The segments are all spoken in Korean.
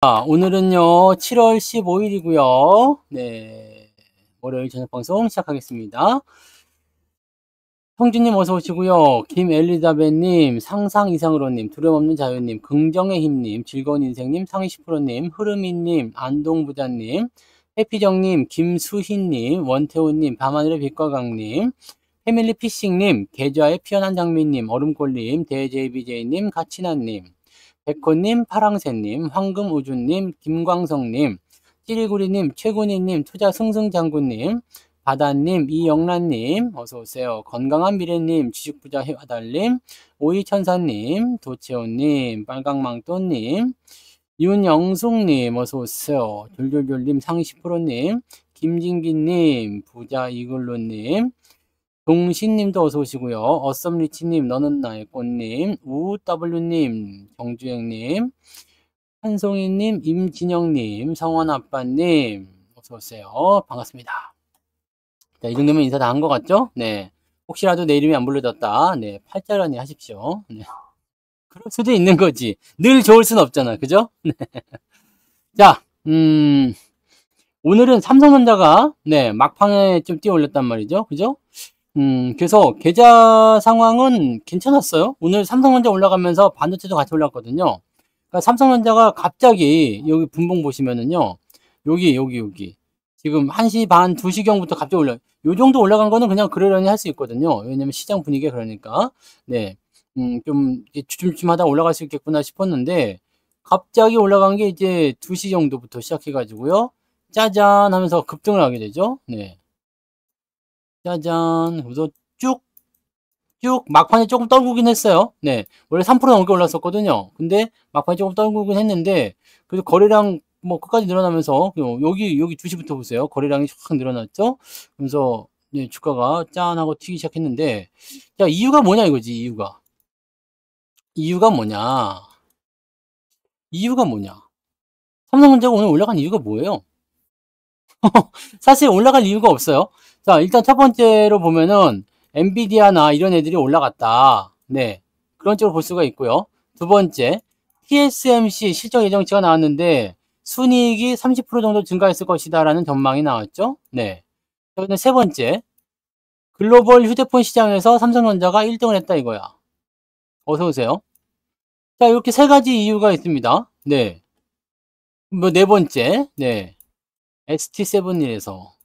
오늘은요, 7월 15일이고요. 네. 월요일 저녁 방송 시작하겠습니다. 형주님 어서 오시고요. 김엘리자벳님, 상상 이상으로님, 두려움없는 자유님, 긍정의 힘님, 즐거운 인생님, 상위10%님, 흐름이님, 안동부자님, 해피정님, 김수희님, 원태호님, 밤하늘의 빛과 강님, 패밀리 피싱님, 계좌의 피어난 장미님, 얼음골님, 대제이비제이님, 가치나님, 백호님, 파랑새님, 황금우주님, 김광성님, 찌리구리님, 최군희님, 투자승승장군님, 바다님, 이영란님, 어서오세요. 건강한 미래님, 주식부자 해와달님, 오이천사님, 도채호님, 빨강망토님, 윤영숙님, 어서오세요. 졸졸졸님, 상위10%님, 김진기님, 부자 이글루님, 동신님도 어서 오시고요. 어썸리치님, 너는 나의 꽃님, 우W님, 정주행님, 한송이님, 임진영님, 성원아빠님, 어서 오세요. 반갑습니다. 자, 이 정도면 인사 다 한 것 같죠? 네. 혹시라도 내 이름이 안 불러졌다. 네. 팔자라니 하십시오. 네. 그럴 수도 있는 거지. 늘 좋을 순 없잖아. 그죠? 네. 자, 오늘은 삼성전자가, 네, 막판에 좀 뛰어 올렸단 말이죠. 그죠? 그래서 계좌 상황은 괜찮았어요. 오늘 삼성전자 올라가면서 반도체도 같이 올랐거든요. 그러니까 삼성전자가 갑자기 여기 분봉 보시면은요. 여기. 지금 1시 반, 2시경부터 갑자기 요 정도 올라간 거는 그냥 그러려니 할 수 있거든요. 왜냐면 시장 분위기가 그러니까. 네. 좀 주춤주춤하다 올라갈 수 있겠구나 싶었는데 갑자기 올라간 게 이제 2시 정도부터 시작해가지고요. 짜잔 하면서 급등을 하게 되죠. 네. 짜잔. 그래서 쭉 막판에 조금 떨구긴 했어요. 네. 원래 3% 넘게 올랐었거든요. 근데 막판에 조금 떨구긴 했는데, 그래도 거래량 뭐 끝까지 늘어나면서, 여기 2시부터 보세요. 거래량이 확 늘어났죠? 그래서, 네, 주가가 짠 하고 튀기 시작했는데, 자, 이유가 뭐냐 이거지, 이유가. 이유가 뭐냐. 이유가 뭐냐. 삼성전자가 오늘 올라간 이유가 뭐예요? 사실 올라갈 이유가 없어요. 자, 일단 첫 번째로 보면은 엔비디아나 이런 애들이 올라갔다. 네. 그런 쪽으로 볼 수가 있고요. 두 번째, TSMC 실적 예정치가 나왔는데 순이익이 30% 정도 증가했을 것이다라는 전망이 나왔죠. 네. 그런데 세 번째, 글로벌 휴대폰 시장에서 삼성전자가 1등을 했다 이거야. 어서 오세요. 자, 이렇게 세 가지 이유가 있습니다. 네. 뭐 네 번째, 네. ST7일에서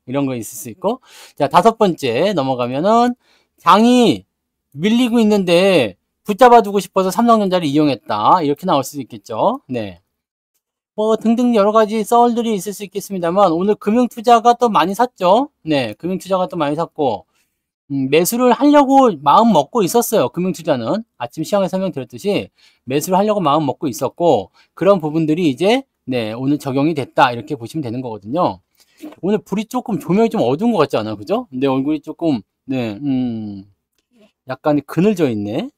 이런 거 있을 수 있고. 자, 다섯 번째 넘어가면은 장이 밀리고 있는데 붙잡아 두고 싶어서 삼성전자를 이용했다. 이렇게 나올 수도 있겠죠. 네. 뭐 등등 여러 가지 썰들이 있을 수 있겠습니다만 오늘 금융투자가 또 많이 샀죠. 네. 금융투자가 또 많이 샀고 매수를 하려고 마음 먹고 있었어요. 금융투자는 아침 시황에 설명드렸듯이 매수를 하려고 마음 먹고 있었고 그런 부분들이 이제 네, 오늘 적용이 됐다. 이렇게 보시면 되는 거거든요. 오늘 불이 조금 조명이 좀 어두운 것 같지 않아? 그죠? 내 얼굴이 조금 네, 약간 그늘져 있네.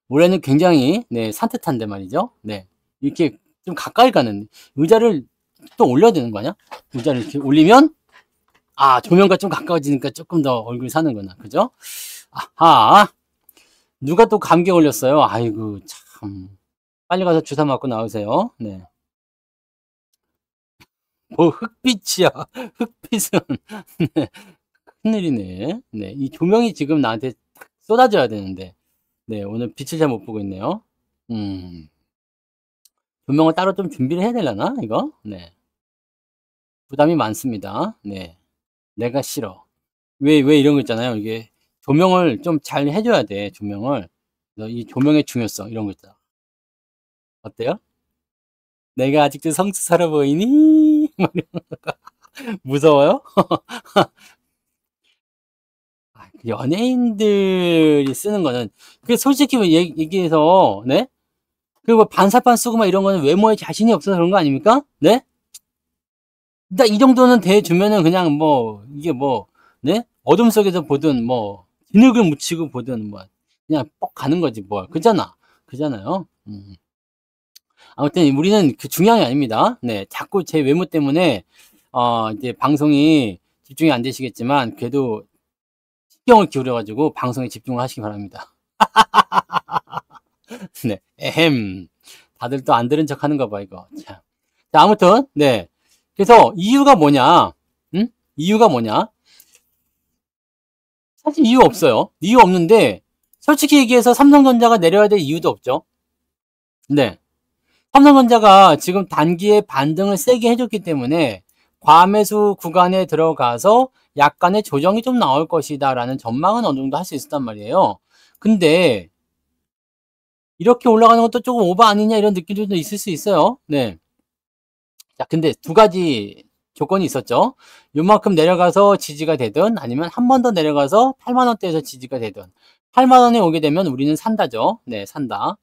올해는 굉장히 네, 산뜻한데 말이죠. 네, 이렇게 좀 가까이 가는 의자를 또 올려야 되는 거 아니야? 의자를 이렇게 올리면 조명과 좀 가까워지니까 조금 더 얼굴이 사는구나. 그죠? 아하, 누가 또 감기에 걸렸어요? 아이고 참, 빨리 가서 주사 맞고 나오세요. 네. 뭐 흑빛이야. 흑빛은 네. 큰일이네. 네, 이 조명이 지금 나한테 쏟아져야 되는데, 네, 오늘 빛을 잘 못 보고 있네요. 조명을 따로 좀 준비를 해야 되려나, 이거? 네. 부담이 많습니다. 네. 내가 싫어. 왜 이런 거 있잖아요. 이게 조명을 좀 잘 해줘야 돼, 조명을. 이 조명의 중요성, 이런 거 있잖아. 어때요? 내가 아직도 성수살아 보이니? 무서워요? 연예인들이 쓰는 거는, 그게 솔직히 얘기해서, 네? 그리고 반사판 쓰고 막 이런 거는 외모에 자신이 없어서 그런 거 아닙니까? 네? 일단 이 정도는 대주면은 그냥 뭐, 이게 뭐, 네? 어둠 속에서 보든 뭐, 진흙을 묻히고 보든 뭐, 그냥 뻑 가는 거지 뭐. 그잖아. 그잖아요. 아무튼 우리는 그 중요한 게 아닙니다. 네. 자꾸 제 외모 때문에, 이제 방송이 집중이 안 되시겠지만, 그래도 신경을 기울여가지고 방송에 집중을 하시기 바랍니다. 네. 에헴. 다들 또 안 들은 척 하는 거 봐, 이거. 참. 자, 아무튼, 네. 그래서 이유가 뭐냐? 응? 이유가 뭐냐? 사실 이유 없어요. 이유 없는데, 솔직히 얘기해서 삼성전자가 내려야 될 이유도 없죠. 네. 삼성전자가 지금 단기에 반등을 세게 해줬기 때문에 과매수 구간에 들어가서 약간의 조정이 좀 나올 것이다 라는 전망은 어느 정도 할 수 있었단 말이에요. 근데 이렇게 올라가는 것도 조금 오버 아니냐 이런 느낌도 있을 수 있어요. 네. 자, 근데 두 가지 조건이 있었죠. 요만큼 내려가서 지지가 되든 아니면 한 번 더 내려가서 8만 원대에서 지지가 되든 8만 원에 오게 되면 우리는 산다죠. 네, 산다.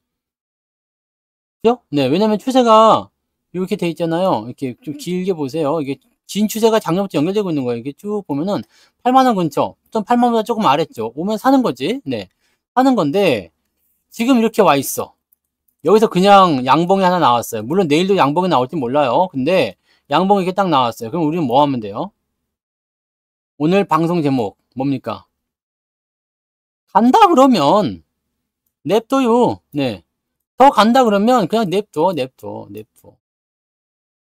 그죠? 네, 왜냐면 추세가 이렇게 돼 있잖아요. 이렇게 좀 길게 보세요. 이게 진 추세가 작년부터 연결되고 있는 거예요. 이게 쭉 보면은 8만 원 근처, 좀 8만 원보다 조금 아래쪽 오면 사는 거지. 네, 사는 건데 지금 이렇게 와 있어. 여기서 그냥 양봉이 하나 나왔어요. 물론 내일도 양봉이 나올지 몰라요. 근데 양봉이 이렇게 딱 나왔어요. 그럼 우리는 뭐 하면 돼요? 오늘 방송 제목 뭡니까? 간다 그러면 냅둬요. 네, 더 간다 그러면 그냥 냅둬.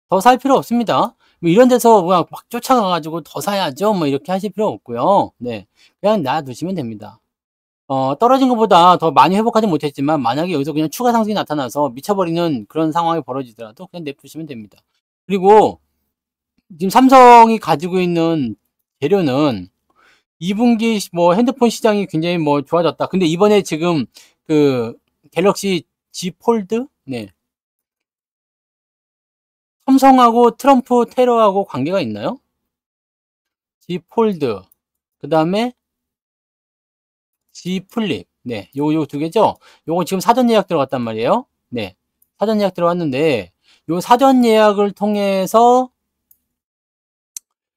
더 살 필요 없습니다. 뭐 이런 데서 그냥 막 쫓아가가지고 더 사야죠. 뭐 이렇게 하실 필요 없고요. 네, 그냥 놔두시면 됩니다. 떨어진 것보다 더 많이 회복하지 못했지만 만약에 여기서 그냥 추가 상승이 나타나서 미쳐버리는 그런 상황이 벌어지더라도 그냥 냅두시면 됩니다. 그리고 지금 삼성이 가지고 있는 재료는 2분기 뭐 핸드폰 시장이 굉장히 뭐 좋아졌다. 근데 이번에 지금 그 갤럭시 G 폴드, 네, 삼성하고 트럼프 테러하고 관계가 있나요? G 폴드, 그 다음에 G 플립, 네, 요 두 개죠. 요거 지금 사전 예약 들어갔단 말이에요. 네, 사전 예약 들어갔는데 요 사전 예약을 통해서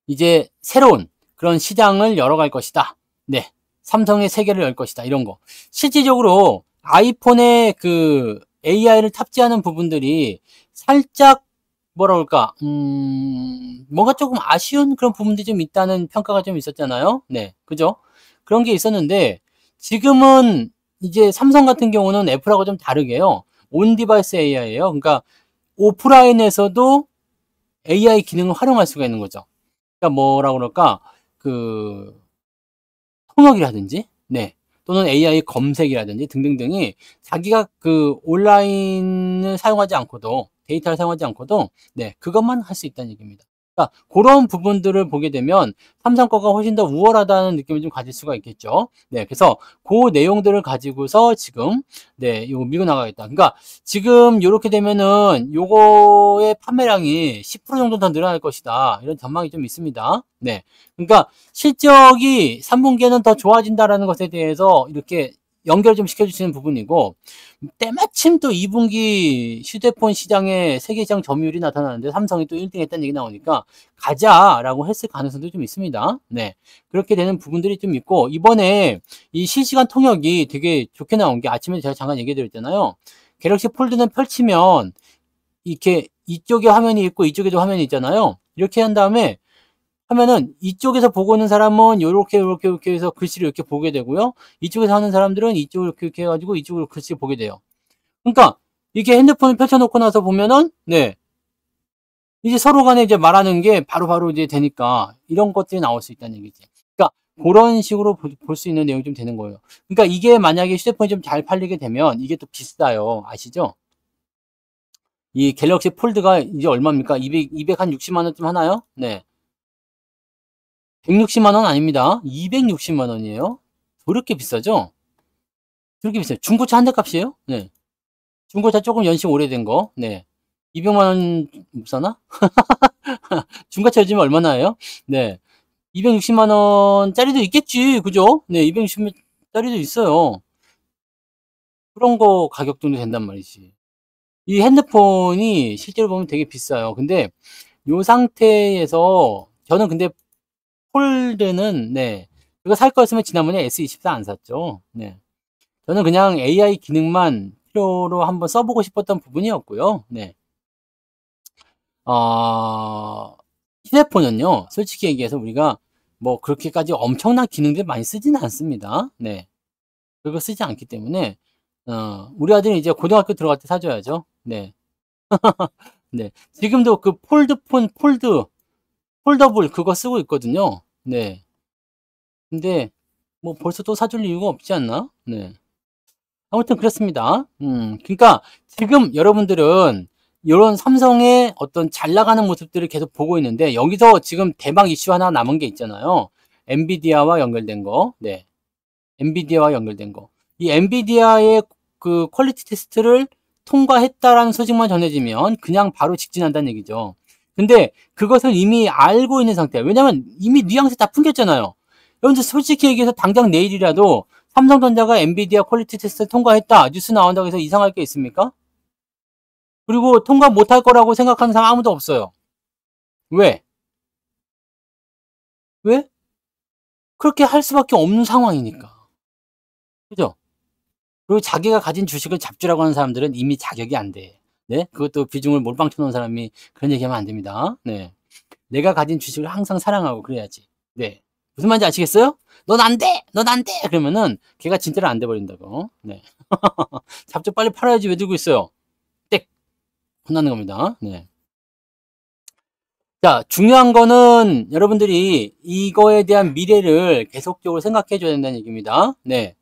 이제 새로운 그런 시장을 열어갈 것이다. 네, 삼성의 세계를 열 것이다. 이런 거. 실질적으로 아이폰에 그 AI를 탑재하는 부분들이 살짝 뭐라 그럴까, 뭔가 조금 아쉬운 그런 부분들이 좀 있다는 평가가 좀 있었잖아요. 네, 그죠? 그런 게 있었는데 지금은 이제 삼성 같은 경우는 애플하고 좀 다르게요. 온 디바이스 AI예요. 그러니까 오프라인에서도 AI 기능을 활용할 수가 있는 거죠. 그러니까 뭐라 그럴까, 그 통역이라든지, 네, 또는 AI 검색이라든지 등등등이 자기가 그 온라인을 사용하지 않고도 데이터를 사용하지 않고도 네, 그것만 할 수 있다는 얘기입니다. 그러니까 그런 부분들을 보게 되면 삼성 거가 훨씬 더 우월하다는 느낌을 좀 가질 수가 있겠죠. 네, 그래서 그 내용들을 가지고서 지금 네, 이거 밀고 나가겠다. 그러니까 지금 이렇게 되면은 요거의 판매량이 10% 정도 더 늘어날 것이다. 이런 전망이 좀 있습니다. 네, 그러니까 실적이 3분기에는 더 좋아진다라는 것에 대해서 이렇게 연결 좀 시켜주시는 부분이고, 때마침 또 2분기 휴대폰 시장에 세계 시장 점유율이 나타나는데 삼성이 또 1등 했다는 얘기 나오니까 가자라고 했을 가능성도 좀 있습니다. 네, 그렇게 되는 부분들이 좀 있고, 이번에 이 실시간 통역이 되게 좋게 나온 게 아침에 제가 잠깐 얘기 드렸잖아요. 갤럭시 폴드는 펼치면 이렇게 이쪽에 화면이 있고 이쪽에도 화면이 있잖아요. 이렇게 한 다음에 하면은 이쪽에서 보고 있는 사람은 요렇게 해서 글씨를 이렇게 보게 되고요. 이쪽에서 하는 사람들은 이쪽을 이렇게 해가지고 이쪽으로 글씨 보게 돼요. 그러니까 이게 핸드폰을 펼쳐놓고 나서 보면은 네, 이제 서로 간에 이제 말하는 게 바로바로 이제 되니까 이런 것들이 나올 수 있다는 얘기지. 그러니까 그런 식으로 볼 수 있는 내용이 좀 되는 거예요. 그러니까 이게 만약에 휴대폰이 좀 잘 팔리게 되면 이게 또 비싸요. 아시죠? 이 갤럭시 폴드가 이제 얼마입니까? 260만 원쯤 하나요? 네. 160만 원 아닙니다. 260만 원이에요. 그렇게 비싸죠? 그렇게 비싸요. 중고차 한 대 값이에요? 네. 중고차 조금 연식 오래된 거. 네. 200만 원 못 사나? 중고차 요즘에 얼마나 해요? 네. 260만 원짜리도 있겠지. 그죠? 네. 260만 원짜리도 있어요. 그런 거 가격 정도 된단 말이지. 이 핸드폰이 실제로 보면 되게 비싸요. 근데 요 상태에서 저는 근데 폴드는 네, 이거 살 거였으면 지난번에 S24 안 샀죠. 네, 저는 그냥 AI 기능만 필요로 한번 써보고 싶었던 부분이었고요. 네, 휴대폰은요, 솔직히 얘기해서 우리가 뭐 그렇게까지 엄청난 기능들 많이 쓰지는 않습니다. 네, 그거 쓰지 않기 때문에 우리 아들은 이제 고등학교 들어갈 때 사줘야죠. 네. 네. 지금도 그 폴드폰, 폴더블 그거 쓰고 있거든요. 네. 근데 뭐 벌써 또 사줄 이유가 없지 않나? 네. 아무튼 그렇습니다. 그러니까 지금 여러분들은 이런 삼성의 어떤 잘 나가는 모습들을 계속 보고 있는데 여기서 지금 대박 이슈 하나 남은 게 있잖아요. 엔비디아와 연결된 거. 네. 엔비디아와 연결된 거. 이 엔비디아의 그 퀄리티 테스트를 통과했다라는 소식만 전해지면 그냥 바로 직진한다는 얘기죠. 근데 그것을 이미 알고 있는 상태예요. 왜냐면 이미 뉘앙스 다 풍겼잖아요. 여러분들 솔직히 얘기해서 당장 내일이라도 삼성전자가 엔비디아 퀄리티 테스트 통과했다. 뉴스 나온다고 해서 이상할 게 있습니까? 그리고 통과 못할 거라고 생각하는 사람 아무도 없어요. 왜? 왜? 그렇게 할 수밖에 없는 상황이니까. 그죠? 그리고 자기가 가진 주식을 잡주라고 하는 사람들은 이미 자격이 안 돼. 네? 그것도 비중을 몰빵 쳐놓은 사람이 그런 얘기하면 안 됩니다. 네. 내가 가진 주식을 항상 사랑하고 그래야지. 네. 무슨 말인지 아시겠어요? 넌 안 돼! 넌 안 돼! 그러면은 걔가 진짜로 안 돼 버린다고. 네. 잡주 빨리 팔아야지 왜 들고 있어요? 땡! 혼나는 겁니다. 네. 자, 중요한 거는 여러분들이 이거에 대한 미래를 계속적으로 생각해 줘야 된다는 얘기입니다. 네.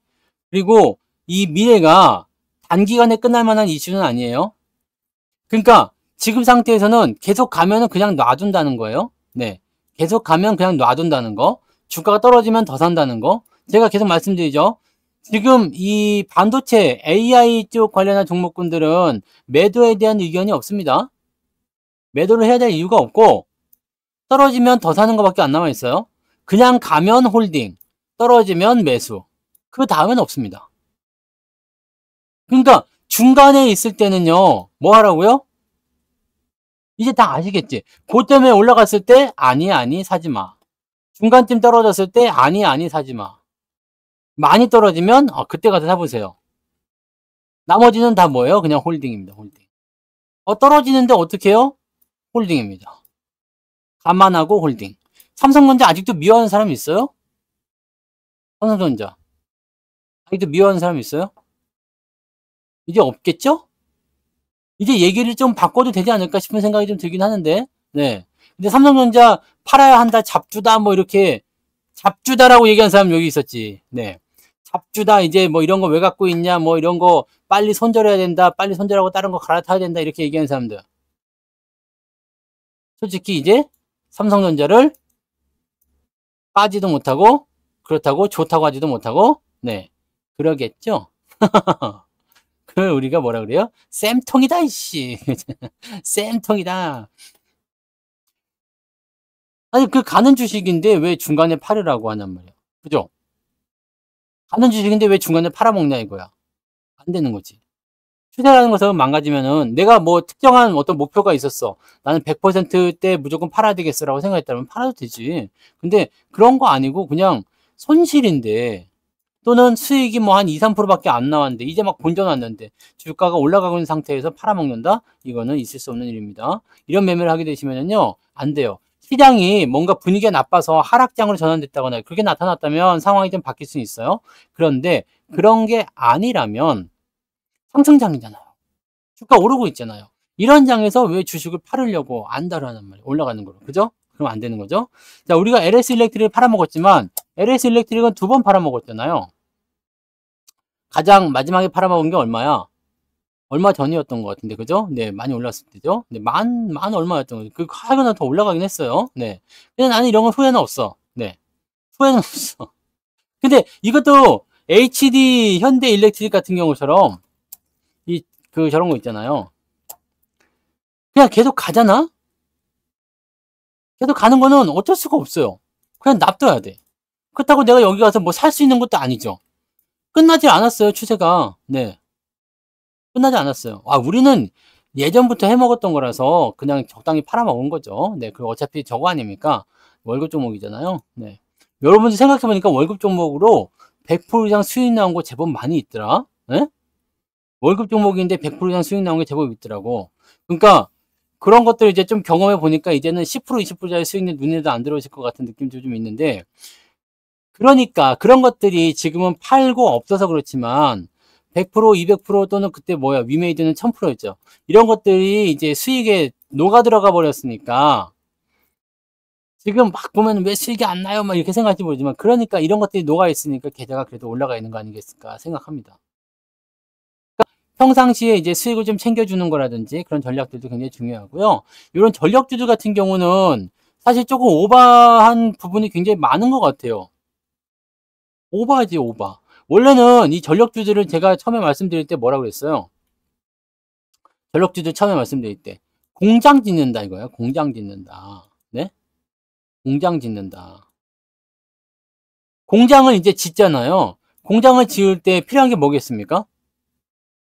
그리고 이 미래가 단기간에 끝날 만한 이슈는 아니에요. 그러니까 지금 상태에서는 계속 가면은 그냥 놔둔다는 거예요. 네. 계속 가면 그냥 놔둔다는 거. 주가가 떨어지면 더 산다는 거. 제가 계속 말씀드리죠. 지금 이 반도체 AI 쪽 관련한 종목군들은 매도에 대한 의견이 없습니다. 매도를 해야 될 이유가 없고 떨어지면 더 사는 것밖에 안 남아 있어요. 그냥 가면 홀딩, 떨어지면 매수. 그 다음엔 없습니다. 그러니까 중간에 있을 때는요. 뭐 하라고요? 이제 다 아시겠지? 고점에 올라갔을 때 아니 사지 마. 중간쯤 떨어졌을 때 아니 사지 마. 많이 떨어지면 그때 가서 사보세요. 나머지는 다 뭐예요? 그냥 홀딩입니다. 홀딩. 떨어지는데 어떻게 해요? 홀딩입니다. 감안하고 홀딩. 삼성전자 아직도 미워하는 사람 있어요? 삼성전자 아직도 미워하는 사람 있어요? 이제 없겠죠? 이제 얘기를 좀 바꿔도 되지 않을까 싶은 생각이 좀 들긴 하는데, 네. 근데 삼성전자 팔아야 한다, 잡주다, 뭐 이렇게, 잡주다라고 얘기한 사람 여기 있었지. 네. 잡주다, 이제 뭐 이런 거 왜 갖고 있냐, 뭐 이런 거 빨리 손절해야 된다, 빨리 손절하고 다른 거 갈아타야 된다, 이렇게 얘기하는 사람들. 솔직히 이제 삼성전자를 빠지도 못하고, 그렇다고 좋다고 하지도 못하고, 네. 그러겠죠? 그 우리가 뭐라 그래요? 쌤통이다 이씨. 쌤통이다. 아니 그 가는 주식인데 왜 중간에 팔으라고 하냔 말이야. 그죠? 가는 주식인데 왜 중간에 팔아먹냐 이거야. 안 되는 거지. 추세라는 것은 망가지면은 내가 뭐 특정한 어떤 목표가 있었어. 나는 100%때 무조건 팔아야 되겠어라고 생각했다면 팔아도 되지. 근데 그런 거 아니고 그냥 손실인데 또는 수익이 뭐 한 2, 3%밖에 안 나왔는데 이제 막 본전 왔는데 주가가 올라가고 있는 상태에서 팔아먹는다? 이거는 있을 수 없는 일입니다. 이런 매매를 하게 되시면은요, 안 돼요. 시장이 뭔가 분위기가 나빠서 하락장으로 전환됐다거나 그렇게 나타났다면 상황이 좀 바뀔 수 있어요. 그런데 그런 게 아니라면 상승장이잖아요. 주가 오르고 있잖아요. 이런 장에서 왜 주식을 팔으려고 안다를 하는 말이에요. 올라가는 거로. 그죠? 그럼 안 되는 거죠. 자, 우리가 LS 일렉트릭을 팔아먹었지만 LS 일렉트릭은 2번 팔아먹었잖아요. 가장 마지막에 팔아먹은 게 얼마야? 얼마 전이었던 것 같은데, 그죠? 네, 많이 올랐을 때죠? 네, 만 얼마였던 거죠? 그, 하여간 더 올라가긴 했어요. 네. 근데 나는 이런 건 후회는 없어. 네. 후회는 없어. 근데 이것도 HD 현대 일렉트릭 같은 경우처럼, 저런 거 있잖아요. 그냥 계속 가잖아? 계속 가는 거는 어쩔 수가 없어요. 그냥 놔둬야 돼. 그렇다고 내가 여기 가서 뭐 살 수 있는 것도 아니죠. 끝나지 않았어요, 추세가. 네. 끝나지 않았어요. 우리는 예전부터 해먹었던 거라서 그냥 적당히 팔아먹은 거죠. 네. 그리고 어차피 저거 아닙니까? 월급 종목이잖아요. 네. 여러분들 생각해보니까 월급 종목으로 100% 이상 수익 나온 거 제법 많이 있더라. 네? 월급 종목인데 100% 이상 수익 나온 게 제법 있더라고. 그러니까 그런 것들 이제 좀 경험해 보니까 이제는 10% 20%짜리 수익률 눈에도 안 들어오실 것 같은 느낌도 좀 있는데, 그러니까 그런 것들이 지금은 팔고 없어서 그렇지만 100%, 200% 또는 그때 뭐야, 위메이드는 1000%였죠. 이런 것들이 이제 수익에 녹아 들어가 버렸으니까, 지금 막 보면 왜 수익이 안 나요? 막 이렇게 생각할지 모르지만, 그러니까 이런 것들이 녹아 있으니까 계좌가 그래도 올라가 있는 거 아니겠을까 생각합니다. 평상시에 이제 수익을 좀 챙겨주는 거라든지 그런 전략들도 굉장히 중요하고요. 이런 전력주들 같은 경우는 사실 조금 오버한 부분이 굉장히 많은 것 같아요. 오버하지, 오버. 원래는 이 전력주들을 제가 처음에 말씀드릴 때 뭐라고 그랬어요? 전력주들 처음에 말씀드릴 때. 공장 짓는다 이거예요. 공장 짓는다. 네? 공장 짓는다. 공장을 이제 짓잖아요. 공장을 지을 때 필요한 게 뭐겠습니까?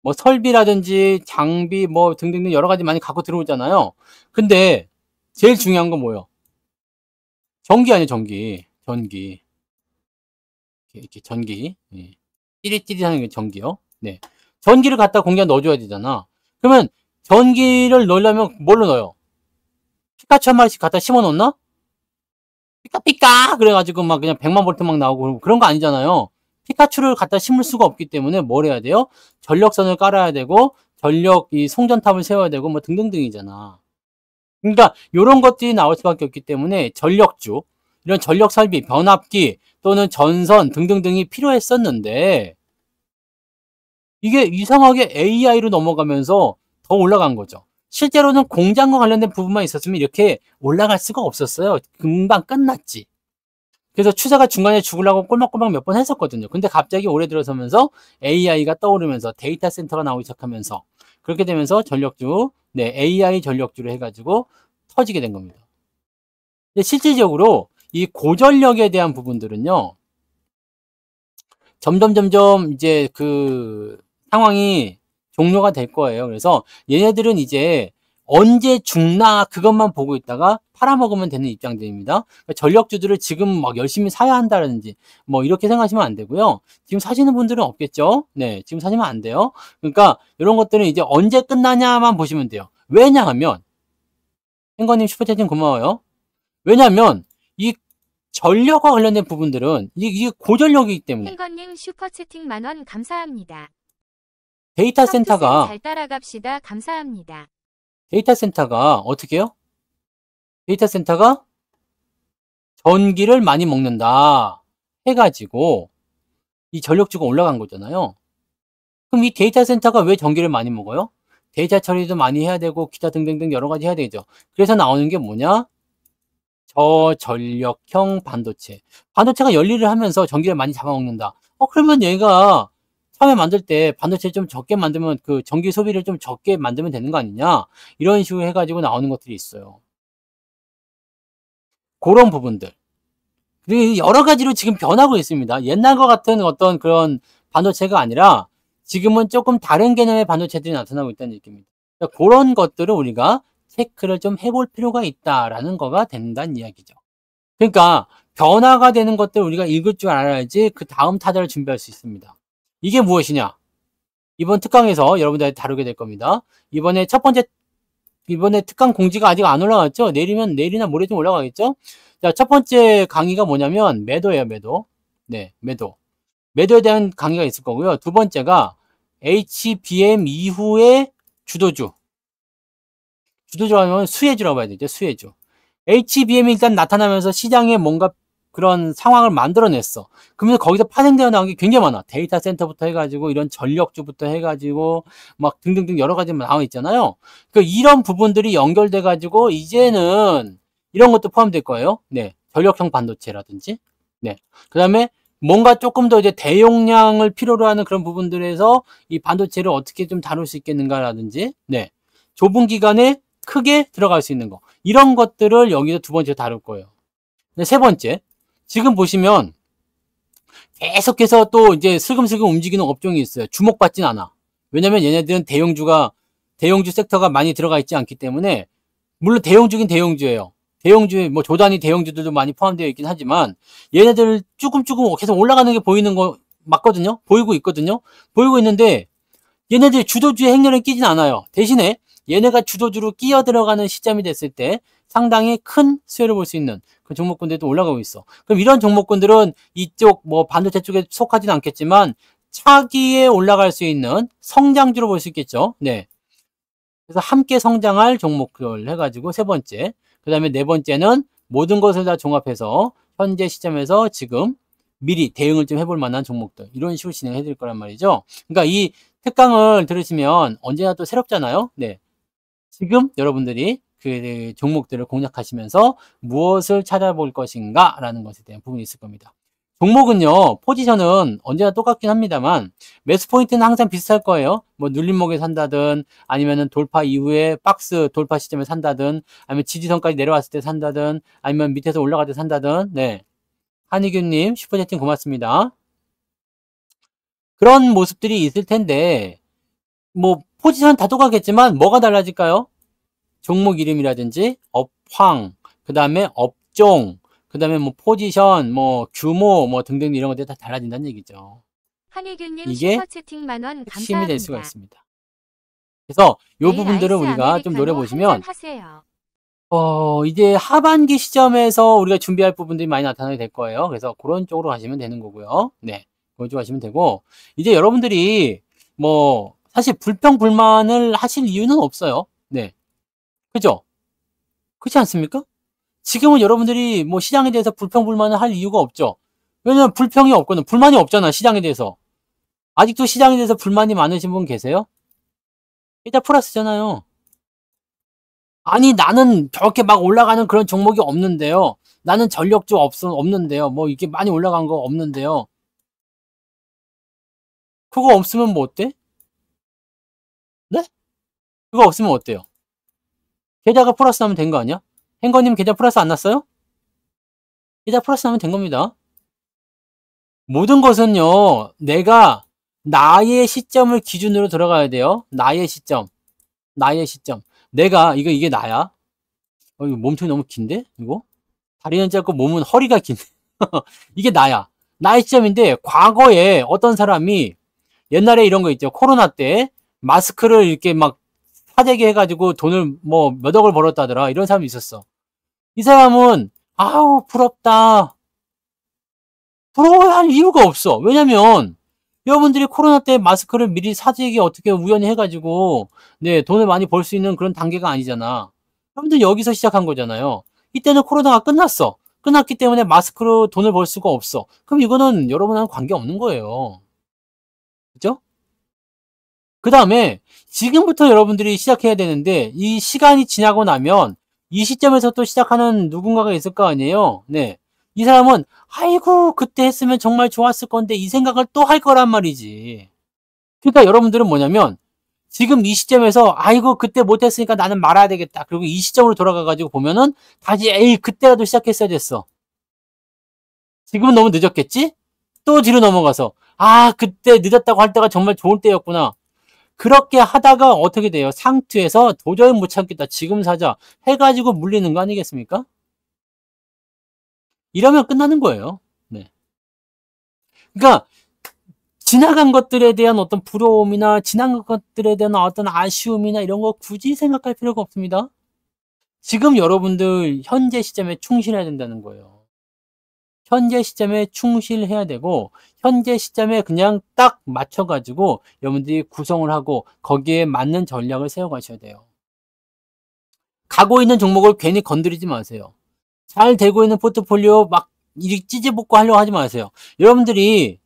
뭐 설비라든지 장비 뭐 등등등 여러 가지 많이 갖고 들어오잖아요. 근데 제일 중요한 건 뭐예요? 전기 아니에요, 전기. 전기. 이렇게 전기. 예. 찌릿찌릿하는 게 전기요. 네. 전기를 갖다 공기에 넣어줘야 되잖아. 그러면 전기를 넣으려면 뭘로 넣어요? 피카츄 한 마리씩 갖다 심어 놓나? 삐까삐까! 그래가지고 막 그냥 100만 볼트 막 나오고 그런 거 아니잖아요. 피카츄를 갖다 심을 수가 없기 때문에 뭘 해야 돼요? 전력선을 깔아야 되고, 전력 이 송전탑을 세워야 되고, 뭐 등등등이잖아. 그러니까 이런 것들이 나올 수밖에 없기 때문에 전력주, 이런 전력 설비, 변압기 또는 전선 등등등이 필요했었는데 이게 이상하게 AI로 넘어가면서 더 올라간 거죠. 실제로는 공장과 관련된 부분만 있었으면 이렇게 올라갈 수가 없었어요. 금방 끝났지. 그래서 추세가 중간에 죽으려고 꼴막꼴막 몇 번 했었거든요. 근데 갑자기 올해 들어서면서 AI가 떠오르면서 데이터 센터가 나오기 시작하면서 그렇게 되면서 전력주, 네, AI 전력주로 해가지고 터지게 된 겁니다. 근데 실질적으로 이 고전력에 대한 부분들은요, 점점 이제 그 상황이 종료가 될 거예요. 그래서 얘네들은 이제 언제 죽나 그것만 보고 있다가 팔아먹으면 되는 입장들입니다. 그러니까 전력주들을 지금 막 열심히 사야 한다든지 뭐 이렇게 생각하시면 안 되고요. 지금 사시는 분들은 없겠죠. 네, 지금 사시면 안 돼요. 그러니까 이런 것들은 이제 언제 끝나냐만 보시면 돼요. 왜냐하면 행거님 슈퍼챗팅 고마워요. 왜냐하면 이 전력과 관련된 부분들은 이게 고전력이기 때문에 행건님 슈퍼채팅 만원 감사합니다. 데이터 센터가 잘 따라갑시다. 감사합니다. 데이터 센터가 어떻게 해요? 데이터 센터가 전기를 많이 먹는다 해가지고 이 전력주가 올라간 거잖아요. 그럼 이 데이터 센터가 왜 전기를 많이 먹어요? 데이터 처리도 많이 해야 되고 기타 등등등 여러 가지 해야 되죠. 그래서 나오는 게 뭐냐? 저전력형 반도체. 반도체가 열일을 하면서 전기를 많이 잡아먹는다. 그러면 얘가 처음에 만들 때 반도체 좀 적게 만들면 그 전기 소비를 좀 적게 만들면 되는 거 아니냐? 이런 식으로 해가지고 나오는 것들이 있어요. 그런 부분들. 그리고 여러 가지로 지금 변하고 있습니다. 옛날과 같은 어떤 그런 반도체가 아니라 지금은 조금 다른 개념의 반도체들이 나타나고 있다는 얘기입니다. 그러니까 그런 것들을 우리가 체크를 좀 해볼 필요가 있다라는 거가 된다는 이야기죠. 그러니까 변화가 되는 것들 우리가 읽을 줄 알아야지 그 다음 타자를 준비할 수 있습니다. 이게 무엇이냐? 이번 특강에서 여러분들이 다루게 될 겁니다. 이번에 특강 공지가 아직 안 올라왔죠? 내일이나 모레 좀 올라가겠죠? 자, 첫 번째 강의가 뭐냐면 매도예요, 매도. 네, 매도. 매도에 대한 강의가 있을 거고요. 두 번째가 HBM 이후의 주도주. 주도주라면 수혜주라고 봐야 되죠, 수혜주. HBM이 일단 나타나면서 시장에 뭔가 그런 상황을 만들어냈어. 그러면서 거기서 파생되어 나온 게 굉장히 많아. 데이터 센터부터 해가지고 이런 전력주부터 해가지고 막 등등등 여러 가지 나와 있잖아요. 그 이런 부분들이 연결돼가지고 이제는 이런 것도 포함될 거예요. 네, 전력형 반도체라든지. 네, 그 다음에 뭔가 조금 더 이제 대용량을 필요로 하는 그런 부분들에서 이 반도체를 어떻게 좀 다룰 수 있겠는가라든지. 네, 좁은 기간에 크게 들어갈 수 있는 거. 이런 것들을 여기서 두 번째 다룰 거예요. 네, 세 번째. 지금 보시면 계속해서 또 이제 슬금슬금 움직이는 업종이 있어요. 주목받진 않아. 왜냐면 얘네들은 대형주 섹터가 많이 들어가 있지 않기 때문에, 물론 대형주긴 대형주예요. 대형주에 뭐 조단위 대형주들도 많이 포함되어 있긴 하지만 얘네들 조금 계속 올라가는 게 보이는 거 맞거든요. 보이고 있거든요. 보이고 있는데 얘네들 주도주의 행렬에 끼진 않아요. 대신에 얘네가 주도주로 끼어 들어가는 시점이 됐을 때 상당히 큰 수혜를 볼 수 있는 그 종목군들도 올라가고 있어. 그럼 이런 종목군들은 이쪽 뭐 반도체 쪽에 속하지는 않겠지만 차기에 올라갈 수 있는 성장주로 볼 수 있겠죠. 네. 그래서 함께 성장할 종목들 해가지고 세 번째. 그 다음에 네 번째는 모든 것을 다 종합해서 현재 시점에서 지금 미리 대응을 좀 해볼 만한 종목들. 이런 식으로 진행해 드릴 거란 말이죠. 그러니까 이 특강을 들으시면 언제나 또 새롭잖아요. 네. 지금 여러분들이 그 종목들을 공략하시면서 무엇을 찾아볼 것인가 라는 것에 대한 부분이 있을 겁니다. 종목은요, 포지션은 언제나 똑같긴 합니다만 매수 포인트는 항상 비슷할 거예요. 뭐 눌림목에 산다든 아니면은 돌파 이후에 박스 돌파 시점에 산다든 아니면 지지선까지 내려왔을 때 산다든 아니면 밑에서 올라갈 때 산다든. 네. 한희균님 슈퍼채팅 고맙습니다. 그런 모습들이 있을 텐데 뭐 포지션 다 똑같겠지만 뭐가 달라질까요? 종목 이름이라든지 업황, 그 다음에 업종, 그 다음에 뭐 포지션, 뭐 규모, 뭐 등등 이런 것들이 다 달라진다는 얘기죠. 한혜균님 이게 슈퍼채팅 만원 핵심이 될 수가 감사합니다. 있습니다. 그래서 이 내일 부분들을 아이스 우리가 좀 아메리카노 노려보시면 한잔 하세요. 이제 하반기 시점에서 우리가 준비할 부분들이 많이 나타나게 될 거예요. 그래서 그런 쪽으로 가시면 되는 거고요. 네. 그런 쪽으로 가시면 되고 이제 여러분들이 뭐 사실 불평불만을 하실 이유는 없어요. 네. 그죠? 그렇지 않습니까? 지금은 여러분들이 뭐 시장에 대해서 불평불만을 할 이유가 없죠. 왜냐면 불평이 없거든. 불만이 없잖아, 시장에 대해서. 아직도 시장에 대해서 불만이 많으신 분 계세요? 일단 플러스잖아요. 아니, 나는 저렇게 막 올라가는 그런 종목이 없는데요. 나는 전력주 없는데요. 뭐 이게 많이 올라간 거 없는데요. 그거 없으면 뭐 어때? 네? 그거 없으면 어때요? 계좌가 플러스 나면 된 거 아니야? 행거님 계좌 플러스 안 났어요? 계좌 플러스 나면 된 겁니다. 모든 것은요, 내가 나의 시점을 기준으로 들어가야 돼요. 나의 시점. 나의 시점. 내가, 이게 나야. 이거 몸통이 너무 긴데? 이거? 다리는 짧고 몸은 허리가 긴. 이게 나야. 나의 시점인데, 과거에 어떤 사람이 옛날에 이런 거 있죠. 코로나 때 마스크를 이렇게 막 사재기 해가지고 돈을 뭐 몇 억을 벌었다더라. 이런 사람이 있었어. 이 사람은, 아우, 부럽다. 부러워야 할 이유가 없어. 왜냐면 여러분들이 코로나 때 마스크를 미리 사재기 어떻게 우연히 해가지고 네 돈을 많이 벌 수 있는 그런 단계가 아니잖아. 여러분들 여기서 시작한 거잖아요. 이때는 코로나가 끝났어. 끝났기 때문에 마스크로 돈을 벌 수가 없어. 그럼 이거는 여러분하고 관계 없는 거예요. 그죠? 그 다음에 지금부터 여러분들이 시작해야 되는데 이 시간이 지나고 나면 이 시점에서 또 시작하는 누군가가 있을 거 아니에요. 네. 이 사람은 아이고 그때 했으면 정말 좋았을 건데 이 생각을 또 할 거란 말이지. 그러니까 여러분들은 뭐냐면 지금 이 시점에서 아이고 그때 못했으니까 나는 말아야 되겠다. 그리고 이 시점으로 돌아가 가지고 보면은 다시 에이 그때라도 시작했어야 됐어. 지금은 너무 늦었겠지? 또 뒤로 넘어가서 아 그때 늦었다고 할 때가 정말 좋을 때였구나. 그렇게 하다가 어떻게 돼요? 상투에서 도저히 못 참겠다. 지금 사자. 해가지고 물리는 거 아니겠습니까? 이러면 끝나는 거예요. 네. 그러니까 지나간 것들에 대한 어떤 부러움이나 지나간 것들에 대한 어떤 아쉬움이나 이런 거 굳이 생각할 필요가 없습니다. 지금 여러분들 현재 시점에 충실해야 된다는 거예요. 현재 시점에 충실해야 되고 현재 시점에 그냥 딱 맞춰가지고 여러분들이 구성을 하고 거기에 맞는 전략을 세워가셔야 돼요. 가고 있는 종목을 괜히 건드리지 마세요. 잘 되고 있는 포트폴리오 막 이리 찌지볶고 하려고 하지 마세요. 여러분들이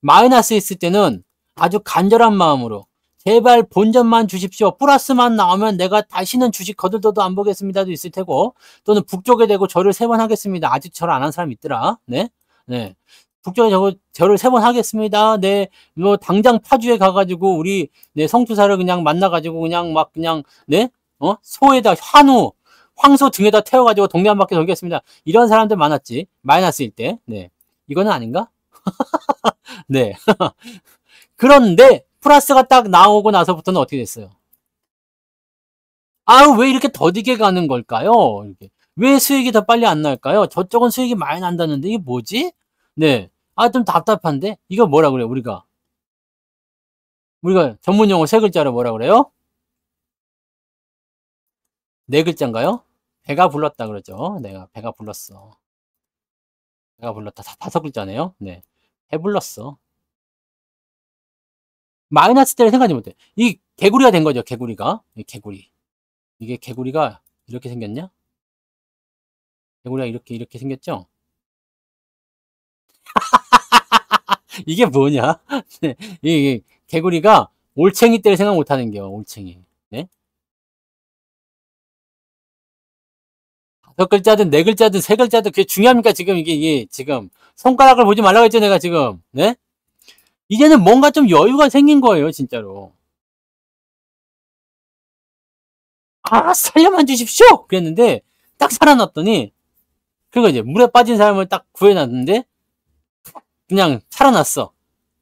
마이너스 있을 때는 아주 간절한 마음으로 제발 본전만 주십시오. 플러스만 나오면 내가 다시는 주식 거들떠도 안 보겠습니다도 있을 테고 또는 북쪽에 대고 절을 3번 하겠습니다. 아직 절 안 한 사람 있더라. 네. 네. 북쪽에 절을 3번 하겠습니다. 네. 뭐 당장 파주에 가가지고 우리 네 성투사를 그냥 만나가지고 그냥 막 그냥 네. 소에다 황소 등에다 태워가지고 동네 한 바퀴 돌겠습니다. 이런 사람들 많았지. 마이너스일 때. 네. 이거는 아닌가? 네. 그런데 플러스가 딱 나오고 나서부터는 어떻게 됐어요? 아유, 왜 이렇게 더디게 가는 걸까요? 이렇게. 왜 수익이 더 빨리 안 날까요? 저쪽은 수익이 많이 난다는데 이게 뭐지? 네. 아, 좀 답답한데? 이거 뭐라 그래요, 우리가 전문 용어 3글자로 뭐라 그래요? 4글자인가요? 배가 불렀다 그러죠. 내가 배가 불렀어. 배가 불렀다. 5글자네요. 네. 배불렀어. 마이너스 때를 생각하지 못해. 이 개구리가 된 거죠, 개구리가. 이 개구리. 이게 개구리가 이렇게 생겼냐? 개구리가 이렇게 생겼죠? 이게 뭐냐? 네, 이 개구리가 올챙이 때를 생각 못 하는 게요, 올챙이. 네? 다섯 글자든 네 글자든 세 글자든 그게 중요합니까? 지금 이게 지금 손가락을 보지 말라고 했죠, 내가 지금. 네? 이제는 뭔가 좀 여유가 생긴 거예요, 진짜로. 아, 살려만 주십시오! 그랬는데, 딱 살아났더니, 그거 이제 물에 빠진 사람을 딱 구해놨는데, 그냥 살아났어.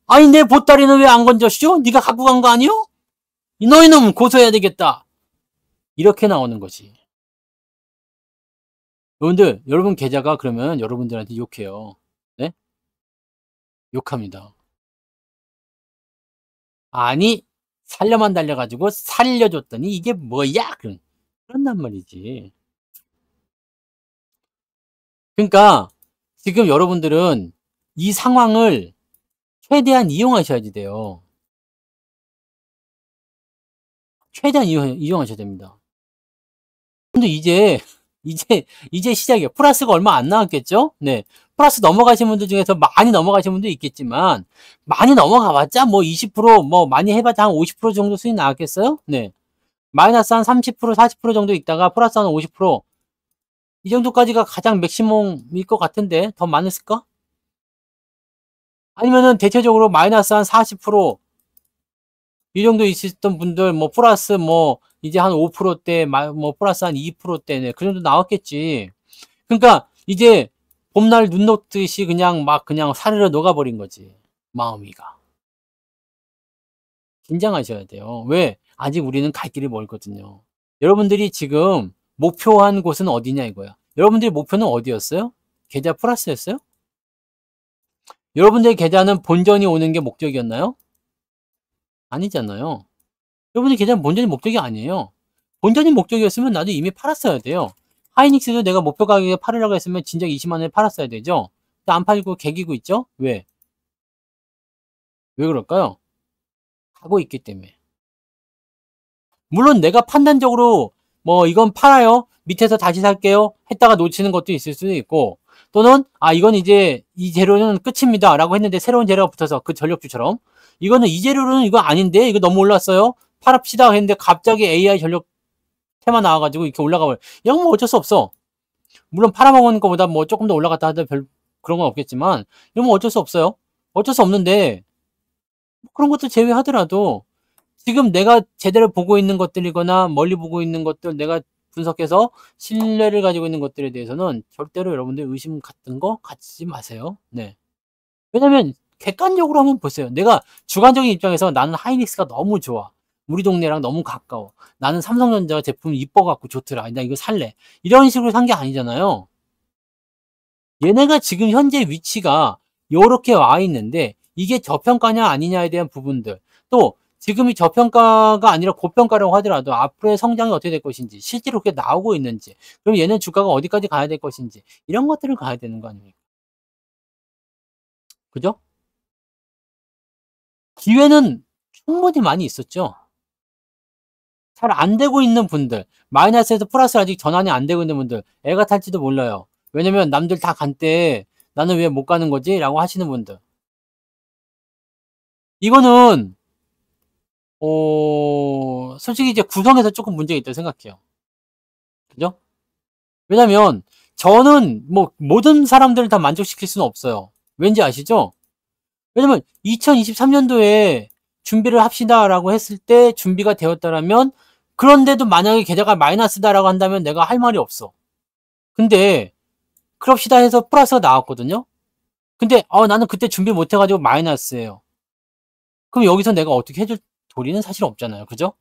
아니, 내 보따리는 왜 안 건졌쇼? 네가 갖고 간 거 아니요? 너희놈 고소해야 되겠다. 이렇게 나오는 거지. 여러분들, 여러분 계좌가 그러면 여러분들한테 욕해요. 네? 욕합니다. 아니, 살려만 달려가지고 살려줬더니 이게 뭐야? 그런단 말이지. 그러니까 지금 여러분들은 이 상황을 최대한 이용하셔야지 돼요. 최대한 이용하셔야 됩니다. 근데 이제 시작이에요. 플러스가 얼마 안 나왔겠죠? 네. 플러스 넘어가신 분들 중에서 많이 넘어가신 분도 있겠지만, 많이 넘어가봤자 뭐 20%, 뭐 많이 해봤자 한 50% 정도 수익 나왔겠어요? 네. 마이너스 한 30%, 40% 정도 있다가 플러스 한 50%. 이 정도까지가 가장 맥시멈일 것 같은데, 더 많았을까? 아니면은 대체적으로 마이너스 한 40%, 이 정도 있었던 분들, 뭐, 플러스 뭐, 이제 한 5%대, 뭐, 플러스 한 2%대네. 그 정도 나왔겠지. 그러니까, 이제, 봄날 눈 녹듯이 그냥 사르르 녹아버린 거지. 마음이가. 긴장하셔야 돼요. 왜? 아직 우리는 갈 길이 멀거든요. 여러분들이 지금 목표한 곳은 어디냐 이거야. 여러분들의 목표는 어디였어요? 계좌 플러스였어요? 여러분들의 계좌는 본전이 오는 게 목적이었나요? 아니잖아요. 여러분의 계좌는 본전이 목적이 아니에요. 본전이 목적이었으면 나도 이미 팔았어야 돼요. 하이닉스도 내가 목표 가격에 팔으려고 했으면 진작 20만 원에 팔았어야 되죠. 근데 안 팔고 개기고 있죠? 왜? 왜 그럴까요? 가고 있기 때문에. 물론 내가 판단적으로 뭐 이건 팔아요. 밑에서 다시 살게요. 했다가 놓치는 것도 있을 수도 있고, 또는 이건 이제 이 재료는 끝입니다 라고 했는데 새로운 재료가 붙어서 그 전력주처럼 이거는 이 재료는 이거 아닌데 이거 너무 올랐어요. 팔합시다 했는데 갑자기 AI 전력 테마 나와가지고 이렇게 올라가 버려. 이건 뭐 어쩔 수 없어. 물론 팔아먹은 것보다 뭐 조금 더 올라갔다 하더 별 그런 건 없겠지만 이건 뭐 어쩔 수 없어요. 어쩔 수 없는데 그런 것도 제외하더라도 지금 내가 제대로 보고 있는 것들이거나 멀리 보고 있는 것들 내가 분석해서 신뢰를 가지고 있는 것들에 대해서는 절대로 여러분들 의심 같은 거 갖지 마세요. 네. 왜냐면 객관적으로 한번 보세요. 내가 주관적인 입장에서 나는 하이닉스가 너무 좋아. 우리 동네랑 너무 가까워. 나는 삼성전자 제품 이뻐갖고 좋더라. 나 이거 살래. 이런 식으로 산 게 아니잖아요. 얘네가 지금 현재 위치가 요렇게 와 있는데 이게 저평가냐 아니냐에 대한 부분들, 또 지금이 저평가가 아니라 고평가라고 하더라도 앞으로의 성장이 어떻게 될 것인지, 실제로 그게 나오고 있는지, 그럼 얘는 주가가 어디까지 가야 될 것인지, 이런 것들을 가야 되는 거 아닙니까? 그죠? 기회는 충분히 많이 있었죠. 잘 안 되고 있는 분들, 마이너스에서 플러스 아직 전환이 안 되고 있는 분들, 애가 탈지도 몰라요. 왜냐면 남들 다 간 때 나는 왜 못 가는 거지? 라고 하시는 분들. 이거는 솔직히 이제 구성에서 조금 문제가 있다고 생각해요. 그죠? 왜냐면 저는 뭐 모든 사람들을 다 만족시킬 수는 없어요. 왠지 아시죠? 왜냐면 2023년도에 준비를 합시다라고 했을 때 준비가 되었다라면, 그런데도 만약에 계좌가 마이너스다라고 한다면 내가 할 말이 없어. 근데 그럽시다 해서 플러스가 나왔거든요. 근데 나는 그때 준비 못 해가지고 마이너스예요. 그럼 여기서 내가 어떻게 해줄 도리는 사실 없잖아요. 그죠?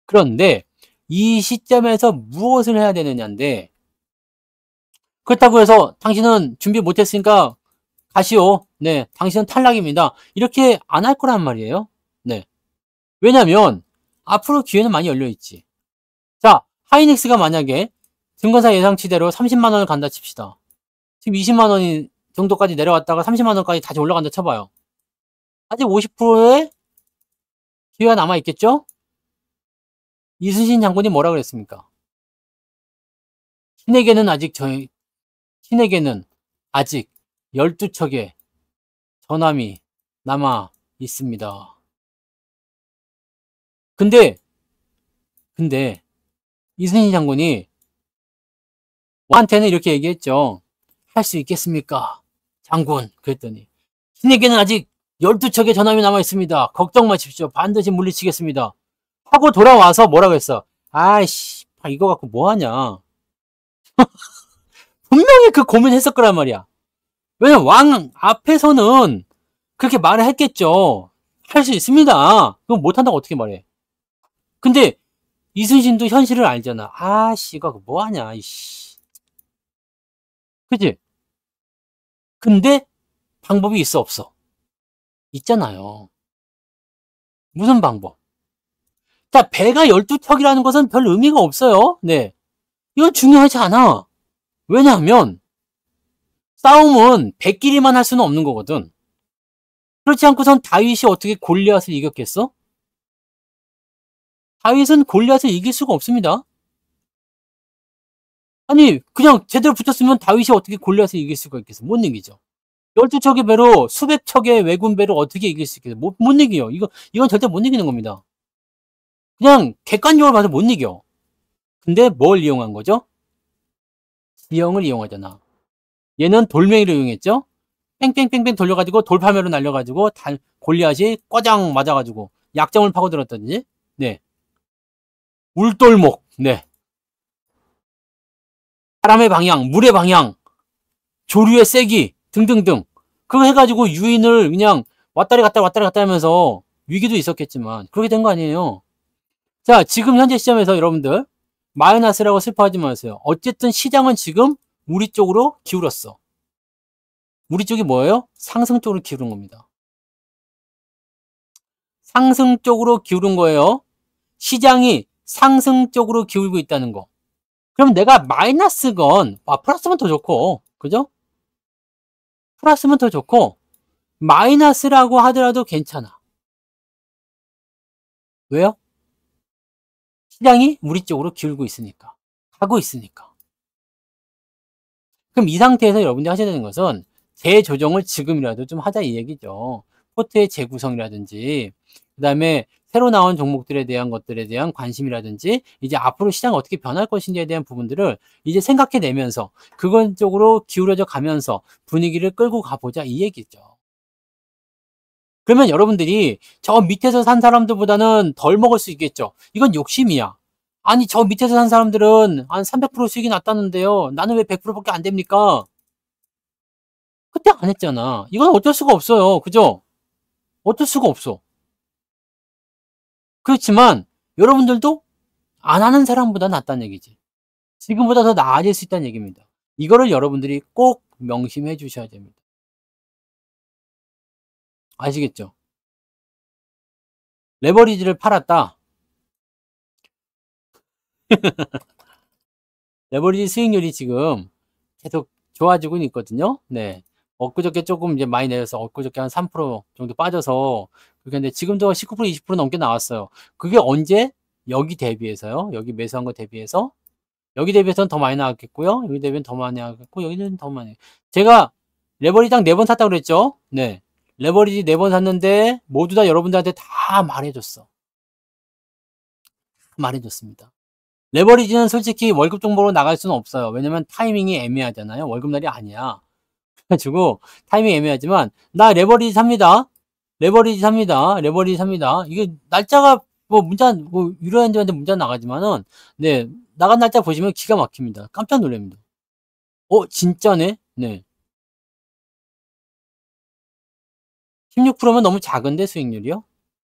그런데 이 시점에서 무엇을 해야 되느냐인데, 그렇다고 해서 당신은 준비 못했으니까 가시오. 네, 당신은 탈락입니다. 이렇게 안 할 거란 말이에요. 네. 왜냐면 앞으로 기회는 많이 열려있지. 자, 하이닉스가 만약에 증권사 예상치대로 30만 원을 간다 칩시다. 지금 20만 원 정도까지 내려왔다가 30만 원까지 다시 올라간다 쳐봐요. 아직 50%의 기회가 남아있겠죠? 이순신 장군이 뭐라 그랬습니까? 신에게는 아직 12척의 전함이 남아 있습니다. 근데 이순신 장군이 왕한테는 이렇게 얘기했죠. 할 수 있겠습니까? 장군. 그랬더니 신에게는 아직 12척의 전함이 남아 있습니다. 걱정 마십시오. 반드시 물리치겠습니다. 하고 돌아와서 뭐라고 했어? 아이씨, 이거 갖고 뭐 하냐. 분명히 그 고민했을 거란 말이야. 왜냐면 왕 앞에서는 그렇게 말을 했겠죠. 할 수 있습니다. 그건 못한다고 어떻게 말해. 근데 이순신도 현실을 알잖아. 아씨, 이거 뭐 하냐, 이씨. 그치? 근데 방법이 있어, 없어? 있잖아요. 무슨 방법? 자, 배가 12척이라는 것은 별 의미가 없어요. 네. 이건 중요하지 않아. 왜냐하면 싸움은 배끼리만 할 수는 없는 거거든. 그렇지 않고선 다윗이 어떻게 골리앗을 이겼겠어? 다윗은 골리앗을 이길 수가 없습니다. 아니, 그냥 제대로 붙었으면 다윗이 어떻게 골리앗을 이길 수가 있겠어? 못 이기죠. 12척의 배로 수백 척의 왜군 배로 어떻게 이길 수 있겠어? 못 이겨요. 이건 절대 못 이기는 겁니다. 그냥 객관적으로 봐서 못 이겨. 근데 뭘 이용한 거죠? 지형을 이용하잖아. 얘는 돌멩이를 이용했죠? 뺑뺑뺑뺑 돌려가지고 돌파매로 날려가지고 골리앗이 꽈장 맞아가지고 약점을 파고들었다든지. 네. 울돌목. 네. 바람의 방향, 물의 방향, 조류의 세기 등등등. 그거 해가지고 유인을 그냥 왔다리 갔다 하면서 위기도 있었겠지만 그렇게 된 거 아니에요. 자, 지금 현재 시점에서 여러분들 마이너스라고 슬퍼하지 마세요. 어쨌든 시장은 지금 우리 쪽으로 기울었어. 우리 쪽이 뭐예요? 상승 쪽으로 기울은 겁니다. 상승 쪽으로 기울은 거예요. 시장이 상승 쪽으로 기울고 있다는 거. 그럼 내가 마이너스건 플러스면 더 좋고, 그죠? 플러스면 더 좋고 마이너스라고 하더라도 괜찮아. 왜요? 시장이 우리 쪽으로 기울고 있으니까. 가고 있으니까. 그럼 이 상태에서 여러분들이 하셔야 되는 것은 재조정을 지금이라도 좀 하자 이 얘기죠. 포트의 재구성이라든지 그 다음에 새로 나온 종목들에 대한 것들에 대한 관심이라든지 이제 앞으로 시장이 어떻게 변할 것인지에 대한 부분들을 이제 생각해내면서 그건 쪽으로 기울어져 가면서 분위기를 끌고 가보자 이 얘기죠. 그러면 여러분들이 저 밑에서 산 사람들보다는 덜 먹을 수 있겠죠. 이건 욕심이야. 아니 저 밑에서 산 사람들은 한 300% 수익이 났다는데요. 나는 왜 100%밖에 안 됩니까? 그때 안 했잖아. 이건 어쩔 수가 없어요. 그죠? 어쩔 수가 없어. 그렇지만 여러분들도 안 하는 사람보다 낫다는 얘기지. 지금보다 더 나아질 수 있다는 얘기입니다. 이거를 여러분들이 꼭 명심해 주셔야 됩니다. 아시겠죠? 레버리지를 팔았다. 레버리지 수익률이 지금 계속 좋아지고 있거든요. 네. 엊그저께 조금 이제 많이 내려서 엊그저께 한 3% 정도 빠져서 근데 지금도 19% 20% 넘게 나왔어요. 그게 언제? 여기 대비해서요. 여기 매수한 거 대비해서 여기 대비해서는 더 많이 나왔겠고요. 여기 대비는 더 많이 나왔겠고 여기는 더 많이. 제가 레버리지당 4번 샀다고 그랬죠. 네. 레버리지 4번 샀는데 모두 다 여러분들한테 다 말해줬어. 말해줬습니다. 레버리지는 솔직히 월급 정보로 나갈 수는 없어요. 왜냐면 타이밍이 애매하잖아요. 월급날이 아니야. 그래가지고 타이밍이 애매하지만 나 레버리지 삽니다. 레버리지 삽니다. 레버리지 삽니다. 이게 날짜가 뭐 문자 뭐 유료한지한테 문자 나가지만은 네 나간 날짜 보시면 기가 막힙니다. 깜짝 놀랍니다. 진짜네? 네. 16%면 너무 작은데 수익률이요?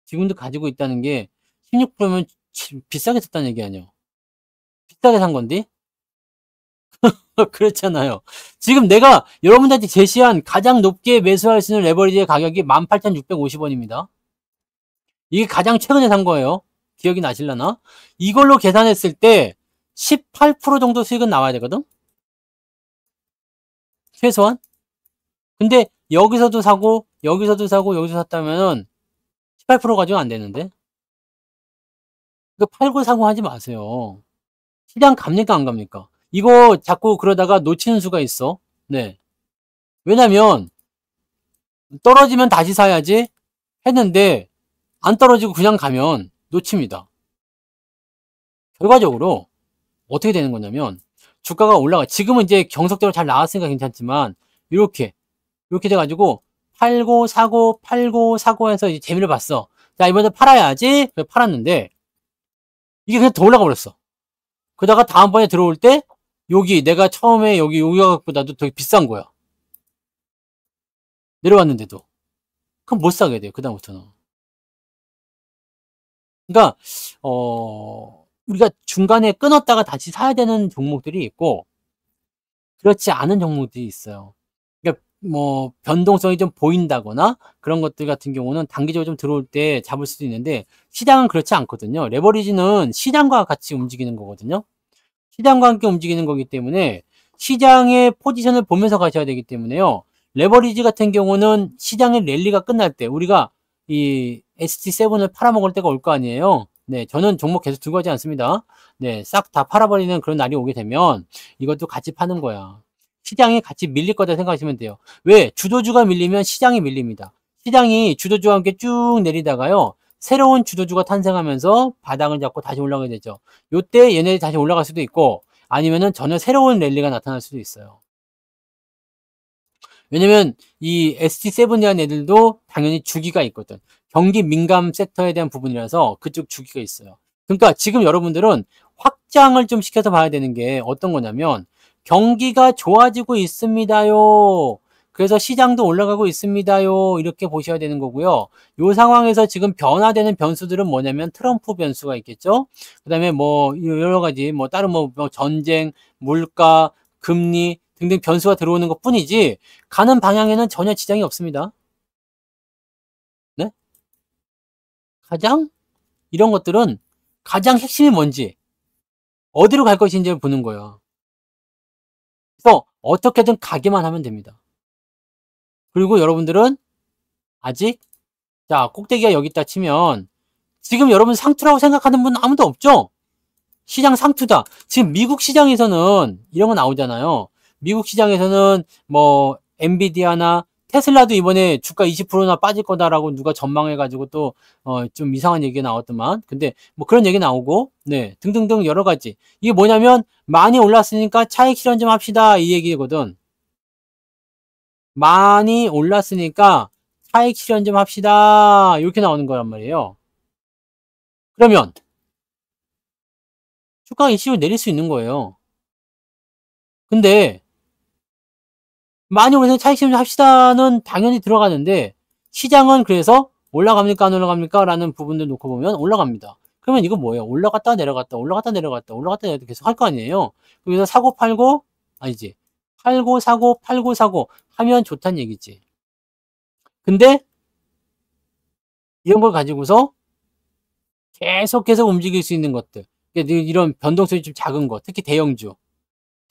지금도 가지고 있다는 게 16%면 비싸게 샀다는 얘기 아니에요. 비싸게 산 건데? 그렇잖아요. 지금 내가 여러분들한테 제시한 가장 높게 매수할 수 있는 레버리지의 가격이 18,650원입니다. 이게 가장 최근에 산 거예요. 기억이 나실려나? 이걸로 계산했을 때 18% 정도 수익은 나와야 되거든? 최소한? 근데 여기서도 사고 여기서도 사고 여기서 샀다면은 18% 가지고 안 되는데? 팔고 사고 하지 마세요. 시장 갑니까 안 갑니까? 이거 자꾸 그러다가 놓치는 수가 있어. 네. 왜냐면 떨어지면 다시 사야지 했는데 안 떨어지고 그냥 가면 놓칩니다. 결과적으로 어떻게 되는 거냐면 주가가 올라가. 지금은 이제 경석대로 잘 나왔으니까 괜찮지만 이렇게 돼가지고 팔고 사고 팔고 사고 해서 이제 재미를 봤어. 자, 이번에 팔아야지. 그래서 팔았는데 이게 그냥 더 올라가 버렸어. 그러다가 다음번에 들어올 때 여기 내가 처음에 여기 가격보다도 더 비싼 거야. 내려왔는데도. 그럼 못 사게 돼요. 그다음부터는. 그러니까 우리가 중간에 끊었다가 다시 사야 되는 종목들이 있고 그렇지 않은 종목들이 있어요. 그러니까 뭐 변동성이 좀 보인다거나 그런 것들 같은 경우는 단기적으로 좀 들어올 때 잡을 수도 있는데 시장은 그렇지 않거든요. 레버리지는 시장과 같이 움직이는 거거든요. 시장과 함께 움직이는 거기 때문에 시장의 포지션을 보면서 가셔야 되기 때문에요. 레버리지 같은 경우는 시장의 랠리가 끝날 때 우리가 이 ST7을 팔아먹을 때가 올 거 아니에요. 네, 저는 종목 계속 들고 가지 않습니다. 네, 싹 다 팔아버리는 그런 날이 오게 되면 이것도 같이 파는 거야. 시장이 같이 밀릴 거다 생각하시면 돼요. 왜? 주도주가 밀리면 시장이 밀립니다. 시장이 주도주와 함께 쭉 내리다가요. 새로운 주도주가 탄생하면서 바닥을 잡고 다시 올라가게 되죠. 요때 얘네들이 다시 올라갈 수도 있고 아니면은 전혀 새로운 랠리가 나타날 수도 있어요. 왜냐면 이 ST7이라는 애들도 당연히 주기가 있거든. 경기 민감 섹터에 대한 부분이라서 그쪽 주기가 있어요. 그러니까 지금 여러분들은 확장을 좀 시켜서 봐야 되는 게 어떤 거냐면 경기가 좋아지고 있습니다요. 그래서 시장도 올라가고 있습니다요. 이렇게 보셔야 되는 거고요. 이 상황에서 지금 변화되는 변수들은 뭐냐면 트럼프 변수가 있겠죠. 그다음에 뭐 여러 가지 뭐 다른 뭐 전쟁, 물가, 금리 등등 변수가 들어오는 것 뿐이지 가는 방향에는 전혀 지장이 없습니다. 네? 가장 이런 것들은 가장 핵심이 뭔지 어디로 갈 것인지를 보는 거예요. 그래서 어떻게든 가기만 하면 됩니다. 그리고 여러분들은 아직 자 꼭대기가 여기 있다 치면 지금 여러분 상투라고 생각하는 분 아무도 없죠? 시장 상투다. 지금 미국 시장에서는 이런 거 나오잖아요. 미국 시장에서는 뭐 엔비디아나 테슬라도 이번에 주가 20%나 빠질 거다라고 누가 전망해가지고 또 좀 이상한 얘기가 나왔더만. 근데 뭐 그런 얘기 나오고 네 등등등 여러 가지. 이게 뭐냐면 많이 올랐으니까 차익 실현 좀 합시다 이 얘기거든. 많이 올랐으니까 차익 실현 좀 합시다 이렇게 나오는 거란 말이에요. 그러면 주가가 일시로 내릴 수 있는 거예요. 근데 많이 올라서 차익 실현 좀 합시다는 당연히 들어가는데 시장은 그래서 올라갑니까 안 올라갑니까 라는 부분들 놓고 보면 올라갑니다. 그러면 이거 뭐예요? 올라갔다 내려갔다 올라갔다 내려갔다 올라갔다 내려갔다 계속 할 거 아니에요. 그래서 사고 팔고 아니지 팔고 사고 팔고 사고 하면 좋다는 얘기지. 근데 이런 걸 가지고서 계속 움직일 수 있는 것들 이런 변동성이 좀 작은 것 특히 대형주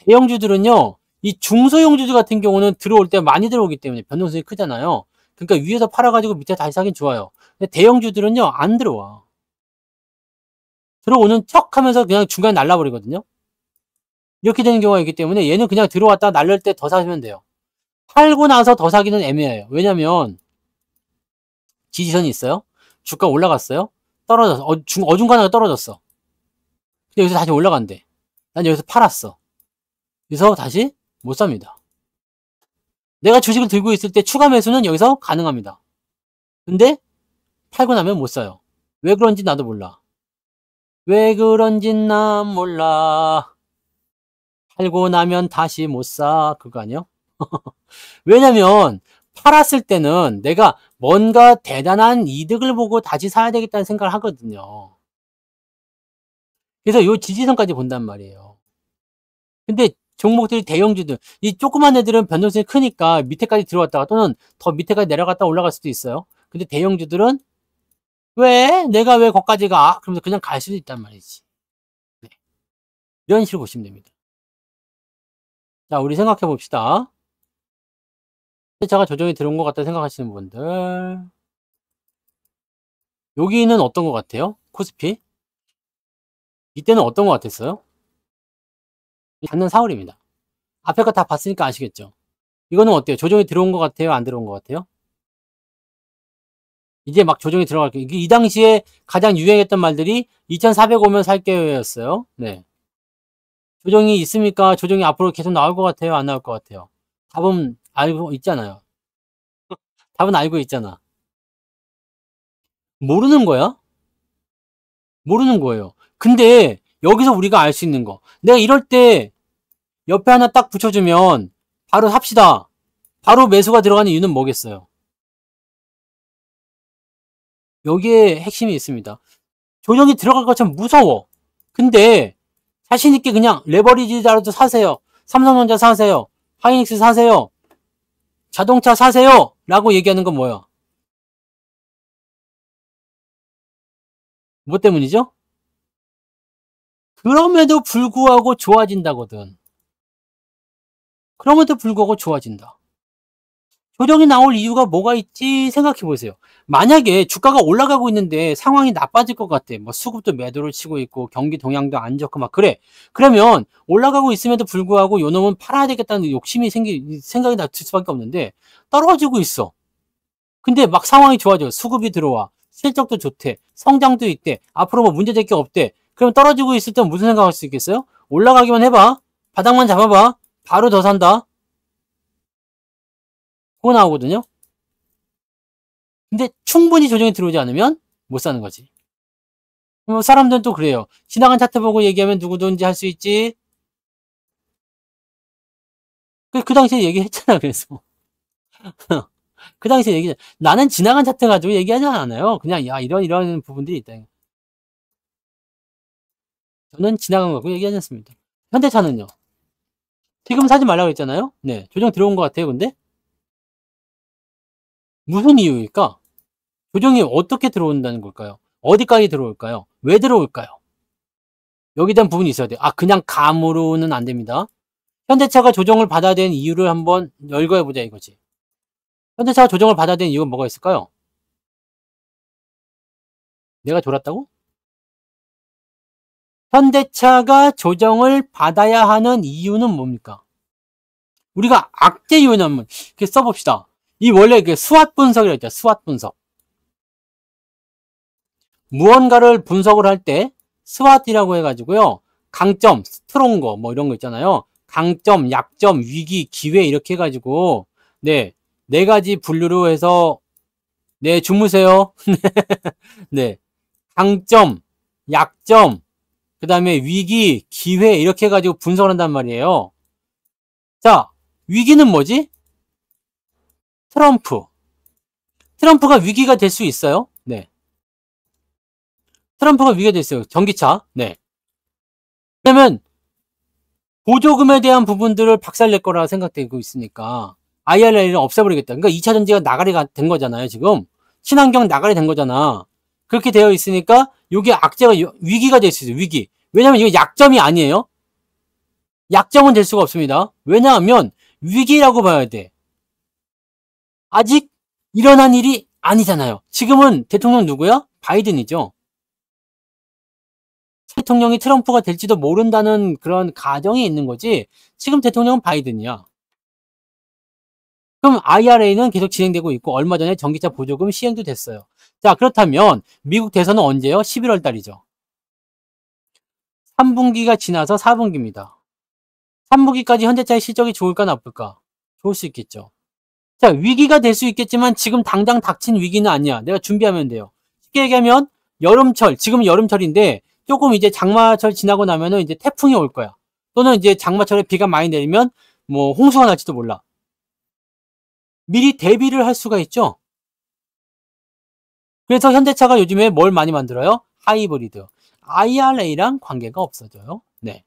대형주들은요 이 중소형주들 같은 경우는 들어올 때 많이 들어오기 때문에 변동성이 크잖아요. 그러니까 위에서 팔아가지고 밑에 다시 사긴 좋아요. 근데 대형주들은요 안 들어와. 들어오는 척 하면서 그냥 중간에 날라버리거든요. 이렇게 되는 경우가 있기 때문에 얘는 그냥 들어왔다 날릴 때 더 사시면 돼요. 팔고 나서 더 사기는 애매해요. 왜냐면 지지선이 있어요. 주가 올라갔어요. 떨어졌어. 어중간하게 떨어졌어. 근데 여기서 다시 올라간대. 난 여기서 팔았어. 그래서 다시 못 삽니다. 내가 주식을 들고 있을 때 추가 매수는 여기서 가능합니다. 근데 팔고 나면 못 사요. 왜 그런지 나도 몰라. 왜 그런진 난 몰라. 팔고 나면 다시 못 사. 그거 아니요? 왜냐면 팔았을 때는 내가 뭔가 대단한 이득을 보고 다시 사야 되겠다는 생각을 하거든요. 그래서 요 지지선까지 본단 말이에요. 근데 종목들이 대형주들, 이 조그만 애들은 변동성이 크니까 밑에까지 들어왔다가 또는 더 밑에까지 내려갔다 올라갈 수도 있어요. 근데 대형주들은 왜? 내가 왜 거기까지 가? 그러면서 그냥 갈 수도 있단 말이지. 네. 이런 식으로 보시면 됩니다. 자, 우리 생각해 봅시다. 차가 조정이 들어온 것 같다 생각하시는 분들. 여기는 어떤 것 같아요? 코스피? 이때는 어떤 것 같았어요? 작년 4월입니다. 앞에 거 다 봤으니까 아시겠죠? 이거는 어때요? 조정이 들어온 것 같아요? 안 들어온 것 같아요? 이제 막 조정이 들어갈게요. 이 당시에 가장 유행했던 말들이 2400 오면 살게요였어요. 네. 조정이 있습니까? 조정이 앞으로 계속 나올 것 같아요? 안 나올 것 같아요? 답은 알고 있잖아요. 답은 알고 있잖아. 모르는 거야? 모르는 거예요. 근데 여기서 우리가 알 수 있는 거. 내가 이럴 때 옆에 하나 딱 붙여주면 바로 삽시다. 바로 매수가 들어가는 이유는 뭐겠어요? 여기에 핵심이 있습니다. 조정이 들어갈 것처럼 무서워. 근데 자신있게 그냥 레버리지라도 사세요. 삼성전자 사세요. 하이닉스 사세요. 자동차 사세요. 라고 얘기하는 건 뭐야? 뭐 때문이죠? 그럼에도 불구하고 좋아진다거든. 그럼에도 불구하고 좋아진다. 조정이 나올 이유가 뭐가 있지 생각해 보세요. 만약에 주가가 올라가고 있는데 상황이 나빠질 것 같아. 뭐 수급도 매도를 치고 있고 경기 동향도 안 좋고 막 그래. 그러면 올라가고 있음에도 불구하고 요 놈은 팔아야 되겠다는 욕심이 생각이 날 수밖에 없는데 떨어지고 있어. 근데 막 상황이 좋아져. 수급이 들어와. 실적도 좋대. 성장도 있대. 앞으로 뭐 문제될 게 없대. 그럼 떨어지고 있을 때 무슨 생각할 수 있겠어요? 올라가기만 해봐. 바닥만 잡아봐. 바로 더 산다. 그거 나오거든요. 근데 충분히 조정이 들어오지 않으면 못 사는 거지. 뭐 사람들은 또 그래요. 지나간 차트 보고 얘기하면 누구든지 할 수 있지. 그 당시에 얘기했잖아. 그래서 그 당시에 나는 지나간 차트 가지고 얘기하지 않아요. 그냥 야 이런 부분들이 있다. 저는 지나간 거 갖고 얘기하지 않습니다. 현대차는요. 지금 사지 말라고 했잖아요. 네, 조정 들어온 것 같아요. 근데 무슨 이유일까? 조정이 어떻게 들어온다는 걸까요? 어디까지 들어올까요? 왜 들어올까요? 여기에 대한 부분이 있어야 돼요. 아, 그냥 감으로는 안 됩니다. 현대차가 조정을 받아야 되는 이유를 한번 열거해보자 이거지. 현대차가 조정을 받아야 되는 이유가 뭐가 있을까요? 내가 졸았다고? 현대차가 조정을 받아야 하는 이유는 뭡니까? 우리가 악재 요인 한번 이렇게 써봅시다. 이 원래 그 수압 분석이라고 했죠. 수압 분석. 무언가를 분석을 할 때 스왓이라고 해가지고요. 강점, 스트롱거 뭐 이런 거 있잖아요. 강점, 약점, 위기, 기회 이렇게 해가지고 네 가지 분류로 해서 네 주무세요. 네 강점, 약점, 그 다음에 위기, 기회 이렇게 해가지고 분석을 한단 말이에요. 자, 위기는 뭐지? 트럼프가 위기가 될 수 있어요. 네. 트럼프가 위기가 됐어요. 전기차. 네. 그러면 보조금에 대한 부분들을 박살낼 거라 생각되고 있으니까 IRA를 없애버리겠다. 그러니까 2차 전지가 나가리가 된 거잖아요. 지금 친환경 나가리 된 거잖아. 그렇게 되어 있으니까 이게 악재가 위기가 될 수 있어요. 위기. 왜냐하면 이거 약점이 아니에요. 약점은 될 수가 없습니다. 왜냐하면 위기라고 봐야 돼. 아직 일어난 일이 아니잖아요. 지금은 대통령 누구야? 바이든이죠. 대통령이 트럼프가 될지도 모른다는 그런 가정이 있는 거지. 지금 대통령은 바이든이야. 그럼 IRA는 계속 진행되고 있고 얼마 전에 전기차 보조금 시행도 됐어요. 자, 그렇다면 미국 대선은 언제요? 11월 달이죠. 3분기가 지나서 4분기입니다. 3분기까지 현대차의 실적이 좋을까 나쁠까? 좋을 수 있겠죠. 자, 위기가 될 수 있겠지만 지금 당장 닥친 위기는 아니야. 내가 준비하면 돼요. 쉽게 얘기하면 여름철, 지금 여름철인데 조금 이제 장마철 지나고 나면은 이제 태풍이 올 거야. 또는 이제 장마철에 비가 많이 내리면 뭐 홍수가 날지도 몰라. 미리 대비를 할 수가 있죠. 그래서 현대차가 요즘에 뭘 많이 만들어요? 하이브리드. IRA랑 관계가 없어져요. 네.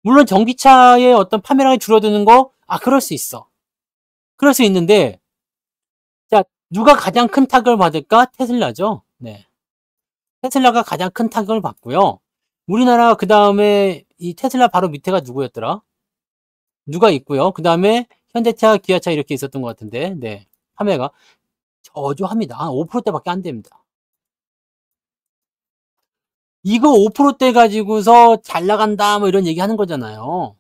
물론 전기차의 어떤 판매량이 줄어드는 거, 그럴 수 있어. 그럴 수 있는데, 자, 누가 가장 큰 타격을 받을까? 테슬라죠. 네. 테슬라가 가장 큰 타격을 받고요. 우리나라 그 다음에 이 테슬라 바로 밑에가 누구였더라? 누가 있고요. 그 다음에 현대차, 기아차 이렇게 있었던 것 같은데, 네. 판매가 저조합니다. 한 5%대밖에 안 됩니다. 이거 5%대 가지고서 잘 나간다 뭐 이런 얘기 하는 거잖아요.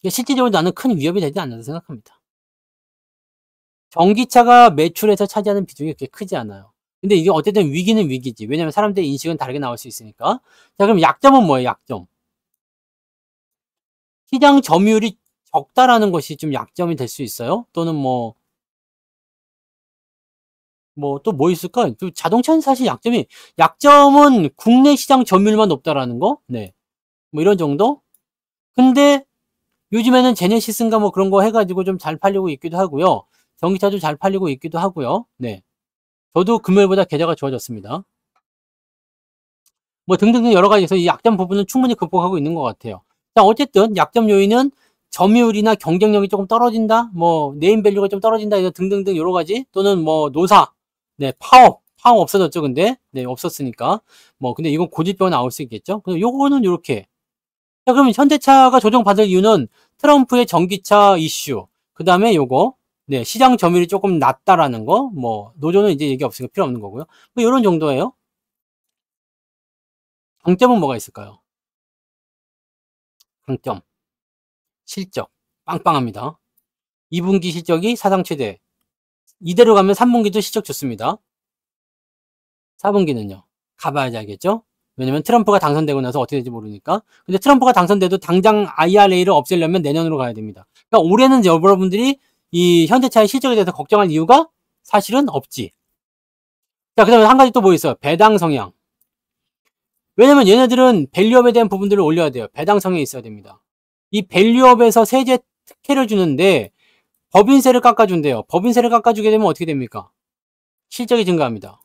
실질적으로 나는 큰 위협이 되지 않는다 생각합니다. 전기차가 매출에서 차지하는 비중이 그렇게 크지 않아요. 근데 이게 어쨌든 위기는 위기지. 왜냐면 사람들의 인식은 다르게 나올 수 있으니까. 자, 그럼 약점은 뭐예요? 약점. 시장 점유율이 적다라는 것이 좀 약점이 될 수 있어요. 또는 또 뭐 있을까? 또 자동차는 사실 약점은 국내 시장 점유율만 높다라는 거? 네. 뭐 이런 정도? 근데 요즘에는 제네시스인가 뭐 그런 거 해가지고 좀 잘 팔리고 있기도 하고요. 전기차도 잘 팔리고 있기도 하고요. 네. 저도 금요일보다 계좌가 좋아졌습니다. 뭐 등등등 여러 가지에서 이 약점 부분은 충분히 극복하고 있는 것 같아요. 자, 어쨌든 약점 요인은 점유율이나 경쟁력이 조금 떨어진다, 뭐 네임밸류가 좀 떨어진다, 이런 등등등 여러 가지, 또는 뭐 노사, 네, 파업 없어졌죠, 근데 네, 없었으니까. 뭐 근데 이건 고질병 나올 수 있겠죠. 근데 요거는 요렇게. 자, 그러면 현대차가 조정받을 이유는 트럼프의 전기차 이슈, 그 다음에 요거, 네, 시장 점유율이 조금 낮다라는 거, 뭐 노조는 이제 얘기 없으니까 필요 없는 거고요. 뭐 요런 정도예요. 강점은 뭐가 있을까요? 강점, 실적 빵빵합니다. 2분기 실적이 사상 최대. 이대로 가면 3분기도 실적 좋습니다. 4분기는요. 가봐야지 알겠죠? 왜냐면 트럼프가 당선되고 나서 어떻게 될지 모르니까. 근데 트럼프가 당선돼도 당장 IRA를 없애려면 내년으로 가야 됩니다. 그러니까 올해는 여러분들이 이 현대차의 실적에 대해서 걱정할 이유가 사실은 없지. 자, 그 다음에 한 가지 또 뭐 있어요? 배당 성향. 왜냐면 얘네들은 밸류업에 대한 부분들을 올려야 돼요. 배당 성향이 있어야 됩니다. 이 밸류업에서 세제 특혜를 주는데 법인세를 깎아준대요. 법인세를 깎아주게 되면 어떻게 됩니까? 실적이 증가합니다.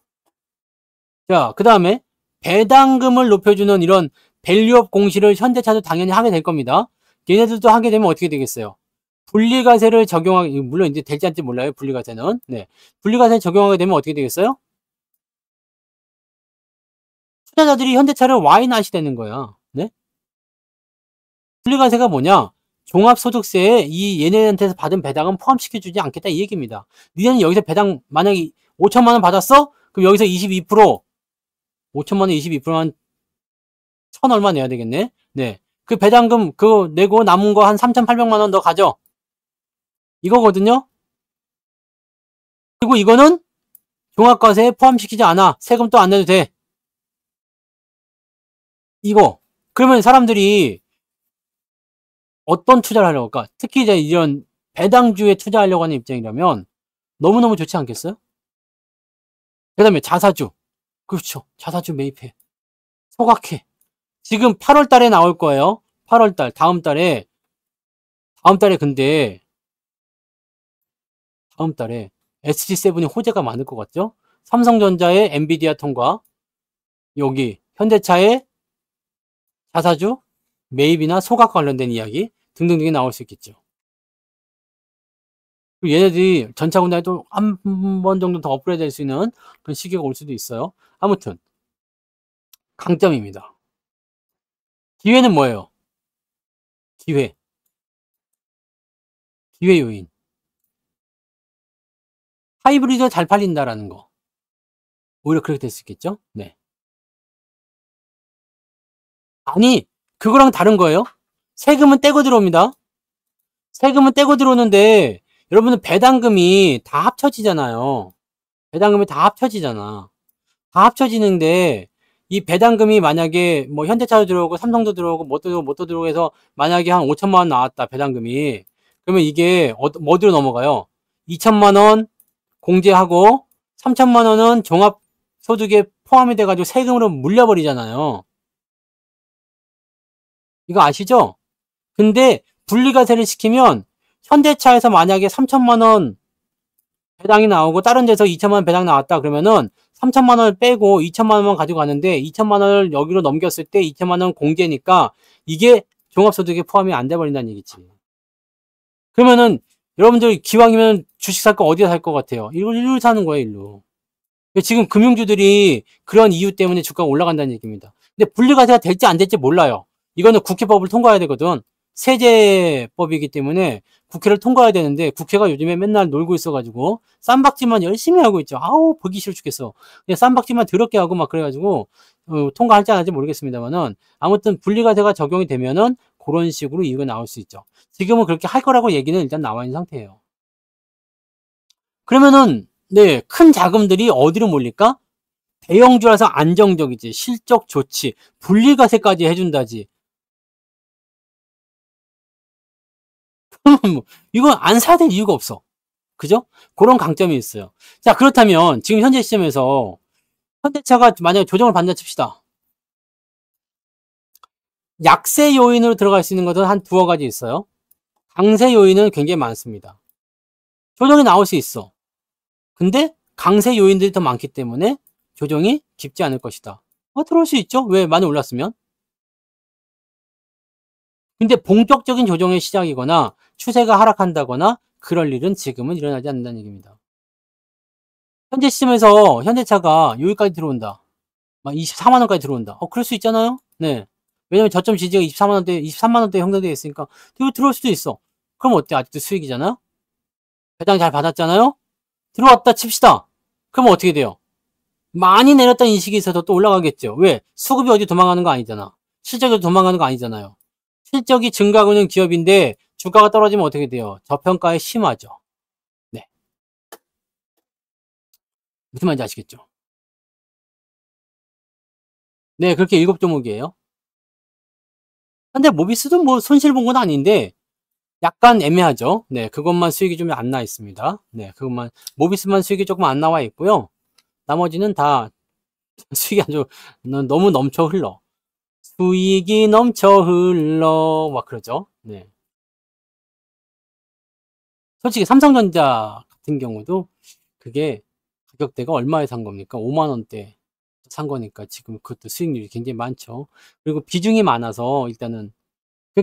자, 그 다음에 배당금을 높여주는 이런 밸류업 공시를 현대차도 당연히 하게 될 겁니다. 얘네들도 하게 되면 어떻게 되겠어요? 분리과세를 적용하게, 물론 이제 될지 안 될지 몰라요. 분리과세는. 네. 분리과세 적용하게 되면 어떻게 되겠어요? 투자자들이 현대차를 와이낫이 되는 거야. 네? 분리과세가 뭐냐? 종합소득세에 이 얘네한테서 받은 배당은 포함시켜주지 않겠다 이 얘기입니다. 니네는 여기서 배당 만약에 5천만 원 받았어? 그럼 여기서 22% 5천만 원 22%만 천 얼마 내야 되겠네. 네. 그 배당금 그거 내고 남은 거 한 3,800만 원 더 가져. 이거거든요. 그리고 이거는 종합과세에 포함시키지 않아. 세금 또 안 내도 돼. 이거. 그러면 사람들이 어떤 투자를 하려고 할까? 특히 이제 이런 배당주에 투자하려고 하는 입장이라면 너무너무 좋지 않겠어요? 그 다음에 자사주. 그렇죠. 자사주 매입해. 소각해. 지금 8월 달에 나올 거예요. 8월 달, 다음 달에 근데, 다음 달에 SG7이 호재가 많을 것 같죠? 삼성전자의 엔비디아 통과, 여기, 현대차의 자사주, 매입이나 소각 관련된 이야기 등등등이 나올 수 있겠죠. 얘네들이 전차 군단에 또 한 번 정도 더 업그레이드 될 수 있는 그런 시기가 올 수도 있어요. 아무튼, 강점입니다. 기회는 뭐예요? 기회. 기회 요인. 하이브리드가 잘 팔린다라는 거. 오히려 그렇게 될 수 있겠죠? 네. 아니, 그거랑 다른 거예요. 세금은 떼고 들어옵니다. 세금은 떼고 들어오는데, 여러분은 배당금이 다 합쳐지잖아요. 배당금이 다 합쳐지잖아. 다 합쳐지는데, 이 배당금이 만약에 뭐 현대차도 들어오고 삼성도 들어오고 뭣도 들어오고 해서 만약에 한 5천만 원 나왔다, 배당금이. 그러면 이게 어디로 넘어가요? 2천만 원 공제하고 3천만 원은 종합소득에 포함이 돼가지고 세금으로 물려버리잖아요. 이거 아시죠? 근데 분리과세를 시키면 현대차에서 만약에 3천만 원 배당이 나오고 다른 데서 2천만 원 배당 나왔다 그러면은 3천만 원을 빼고 2천만 원만 가지고 가는데 2천만 원을 여기로 넘겼을 때 2천만 원 공제니까 이게 종합소득에 포함이 안 돼버린다는 얘기지. 그러면은 여러분들 기왕이면 주식 살 거 어디에 살 것 같아요? 일로 사는 거예요, 일로. 지금 금융주들이 그런 이유 때문에 주가가 올라간다는 얘기입니다. 근데 분리과세가 될지 안 될지 몰라요. 이거는 국회법을 통과해야 되거든. 세제법이기 때문에 국회를 통과해야 되는데 국회가 요즘에 맨날 놀고 있어가지고 쌈박질만 열심히 하고 있죠. 아우 보기 싫어 죽겠어. 그냥 쌈박질만 더럽게 하고 막 그래가지고 통과할지 안 할지 모르겠습니다만은 아무튼 분리과세가 적용이 되면은 그런 식으로 이유가 나올 수 있죠. 지금은 그렇게 할 거라고 얘기는 일단 나와 있는 상태예요. 그러면은 네, 큰 자금들이 어디로 몰릴까? 대형주라서 안정적이지, 실적 좋지, 분리과세까지 해준다지. 뭐 이건 안 사야 될 이유가 없어. 그죠? 그런 강점이 있어요. 자, 그렇다면 지금 현재 시점에서 현대차가 만약에 조정을 받는다 칩시다. 약세 요인으로 들어갈 수 있는 것은 한 두어 가지 있어요. 강세 요인은 굉장히 많습니다. 조정이 나올 수 있어. 근데 강세 요인들이 더 많기 때문에 조정이 깊지 않을 것이다. 들어올 수 있죠? 왜? 많이 올랐으면. 근데 본격적인 조정의 시작이거나 추세가 하락한다거나 그럴 일은 지금은 일어나지 않는다는 얘기입니다. 현재 시점에서 현대차가 여기까지 들어온다. 막 24만 원까지 들어온다. 그럴 수 있잖아요? 네. 왜냐면 저점 지지가 24만 원대, 23만 원대 형성되어 있으니까 이거 들어올 수도 있어. 그럼 어때? 아직도 수익이잖아요? 배당 잘 받았잖아요? 들어왔다 칩시다. 그러면 어떻게 돼요? 많이 내렸다는 인식이 있어서 또 올라가겠죠. 왜? 수급이 어디 도망가는 거 아니잖아. 실적이 도망가는 거 아니잖아요. 실적이 증가하고 있는 기업인데 주가가 떨어지면 어떻게 돼요? 저평가에 심하죠. 네. 무슨 말인지 아시겠죠? 네, 그렇게 7종목이에요. 근데 모비스도 뭐 손실 본 건 아닌데 약간 애매하죠. 네, 그것만 수익이 좀 안 나 있습니다. 네, 그것만 모비스만 수익이 조금 안 나와 있고요. 나머지는 다 수익이 아주 너무 넘쳐 흘러. 수익이 넘쳐 흘러 막 그러죠. 네. 솔직히 삼성전자 같은 경우도 그게 가격대가 얼마에 산 겁니까? 5만 원대 산 거니까 지금 그것도 수익률이 굉장히 많죠. 그리고 비중이 많아서 일단은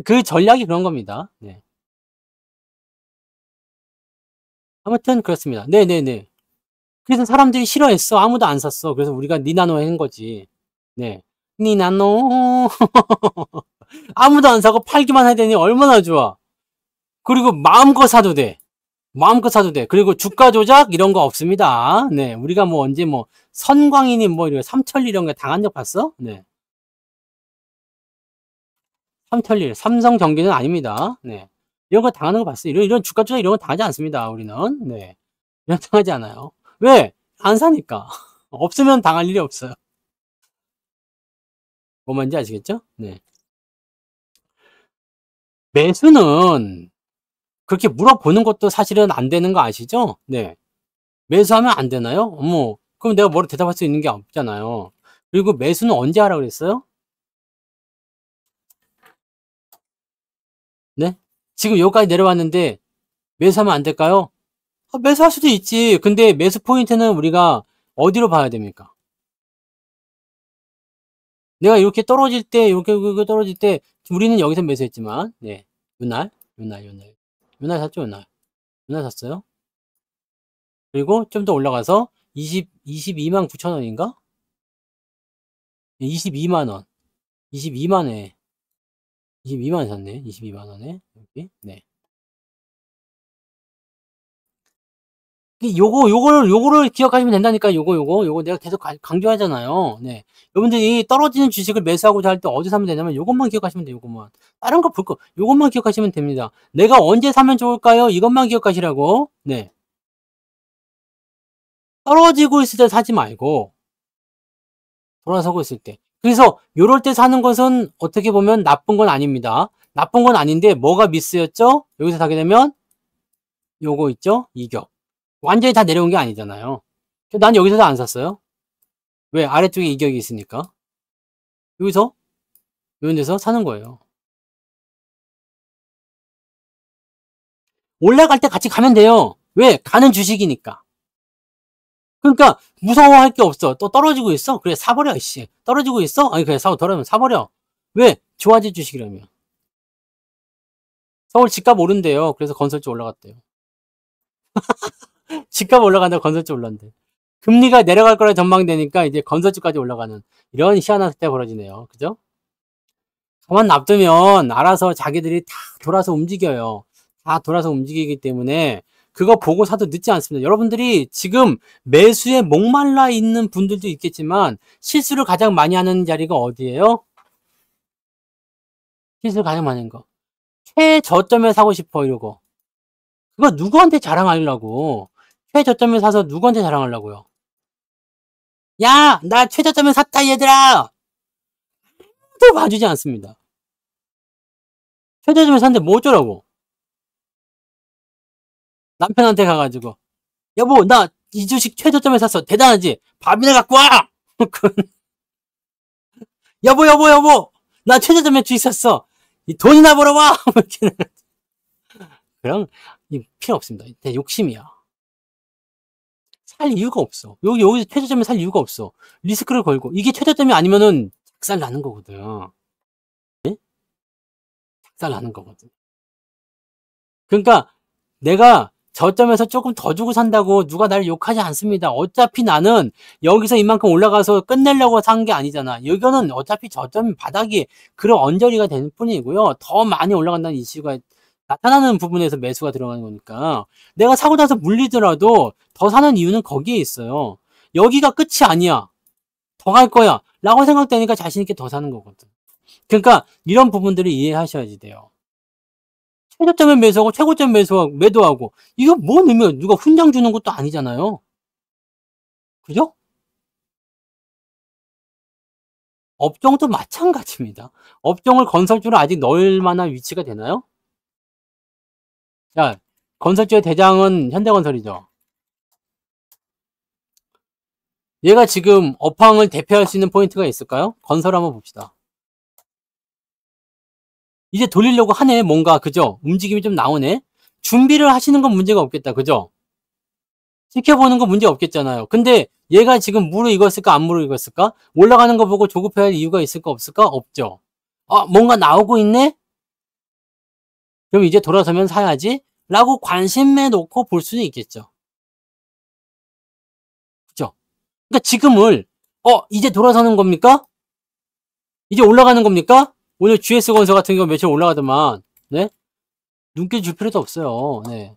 그 전략이 그런 겁니다. 네. 아무튼 그렇습니다. 네네네. 그래서 사람들이 싫어했어. 아무도 안 샀어. 그래서 우리가 니나노 한 거지. 네. 니나노. 아무도 안 사고 팔기만 해야 되니 얼마나 좋아. 그리고 마음껏 사도 돼. 마음껏 사도 돼. 그리고 주가 조작 이런 거 없습니다. 네. 우리가 뭐 언제 뭐 선광이니 뭐 이런 삼천리 이런 거 당한 적 봤어? 네. 삼천리, 삼성전기는 아닙니다. 네. 이런 거 당하는 거 봤어요. 이런 주가 조작 이런 거 당하지 않습니다. 우리는. 네. 이런 거 당하지 않아요. 왜? 안 사니까. 없으면 당할 일이 없어요. 뭔 말인지 아시겠죠? 네. 매수는 그렇게 물어보는 것도 사실은 안 되는 거 아시죠? 네. 매수하면 안 되나요? 어머, 그럼 내가 뭐로 대답할 수 있는 게 없잖아요. 그리고 매수는 언제 하라고 그랬어요? 네? 지금 여기까지 내려왔는데 매수하면 안 될까요? 매수할 수도 있지. 근데 매수 포인트는 우리가 어디로 봐야 됩니까? 내가 이렇게 떨어질 때, 이렇게 떨어질 때, 우리는 여기서 매수했지만, 네. 요날 샀죠, 요날. 요날 샀어요. 그리고 좀 더 올라가서 22만 9천 원인가? 22만 원. 22만 원에. 22만 원 샀네. 22만 원에. 여기. 네. 요거를 기억하시면 된다니까. 요거 내가 계속 강조하잖아요. 네. 여러분들이 떨어지는 주식을 매수하고자 할 때 어디 사면 되냐면 요것만 기억하시면 돼요. 요것만. 다른 거 볼 거, 요것만 기억하시면 됩니다. 내가 언제 사면 좋을까요? 이것만 기억하시라고. 네. 떨어지고 있을 때 사지 말고 돌아서고 있을 때. 그래서 요럴 때 사는 것은 어떻게 보면 나쁜 건 아닙니다. 나쁜 건 아닌데 뭐가 미스였죠? 여기서 사게 되면 요거 있죠? 이격. 완전히 다 내려온 게 아니잖아요. 난 여기서도 안 샀어요. 왜? 아래쪽에 이격이 있으니까. 여기서 이런 데서 사는 거예요. 올라갈 때 같이 가면 돼요. 왜? 가는 주식이니까. 그러니까 무서워할 게 없어. 또 떨어지고 있어? 그래 사버려 씨. 떨어지고 있어? 아니 그래 떨어지면 사버려. 왜? 좋아질 주식이라며. 서울 집값 오른대요. 그래서 건설주 올라갔대요. 집값 올라간다고 건설주 올랐는데. 금리가 내려갈 거라 전망되니까 이제 건설주까지 올라가는 이런 희한한 사태가 벌어지네요. 그죠? 가만 놔두면 알아서 자기들이 다 돌아서 움직여요. 다 돌아서 움직이기 때문에 그거 보고 사도 늦지 않습니다. 여러분들이 지금 매수에 목말라 있는 분들도 있겠지만 실수를 가장 많이 하는 자리가 어디예요? 실수를 가장 많이 하는 거. 최저점에 사고 싶어 이러고. 그거 누구한테 자랑하려고. 최저점에 사서 누구한테 자랑하려고요. 야, 나 최저점에 샀다 얘들아. 또 봐주지 않습니다. 최저점에 샀는데 뭐 어쩌라고. 남편한테 가가지고 여보 나 이 주식 최저점에 샀어. 대단하지? 밥이나 갖고 와. 여보 나 최저점에 주식 샀어. 이 돈이나 벌어와. 그럼 필요 없습니다. 욕심이야. 살 이유가 없어. 여기서 최저점에 살 이유가 없어. 리스크를 걸고 이게 최저점이 아니면은 작살 나는 거거든. 네? 작살 나는 거거든. 그러니까 내가 저점에서 조금 더 주고 산다고 누가 나를 욕하지 않습니다. 어차피 나는 여기서 이만큼 올라가서 끝내려고 산 게 아니잖아. 여기는 어차피 저점 바닥이 그런 언저리가 되는 뿐이고요. 더 많이 올라간다는 이슈가 나타나는 부분에서 매수가 들어가는 거니까 내가 사고 나서 물리더라도 더 사는 이유는 거기에 있어요. 여기가 끝이 아니야. 더 갈 거야. 라고 생각되니까 자신 있게 더 사는 거거든. 그러니까 이런 부분들을 이해하셔야지 돼요. 최저점에 매수하고 최고점 매도하고 이거 뭔 의미야? 누가 훈장 주는 것도 아니잖아요. 그죠? 업종도 마찬가지입니다. 업종을 건설주로 아직 넣을 만한 위치가 되나요? 자, 건설주의 대장은 현대건설이죠. 얘가 지금 업황을 대표할 수 있는 포인트가 있을까요? 건설 한번 봅시다. 이제 돌리려고 하네, 뭔가, 그죠? 움직임이 좀 나오네? 준비를 하시는 건 문제가 없겠다, 그죠? 지켜보는 건 문제 없겠잖아요. 근데 얘가 지금 무르익었을까, 안 무르익었을까? 올라가는 거 보고 조급해야 할 이유가 있을까, 없을까? 없죠. 뭔가 나오고 있네? 그럼 이제 돌아서면 사야지? 라고 관심에 놓고 볼 수는 있겠죠. 그죠? 그러니까 지금을, 이제 돌아서는 겁니까? 이제 올라가는 겁니까? 오늘 GS건설 같은 경우 며칠 올라가더만, 네? 눈길 줄 필요도 없어요. 네.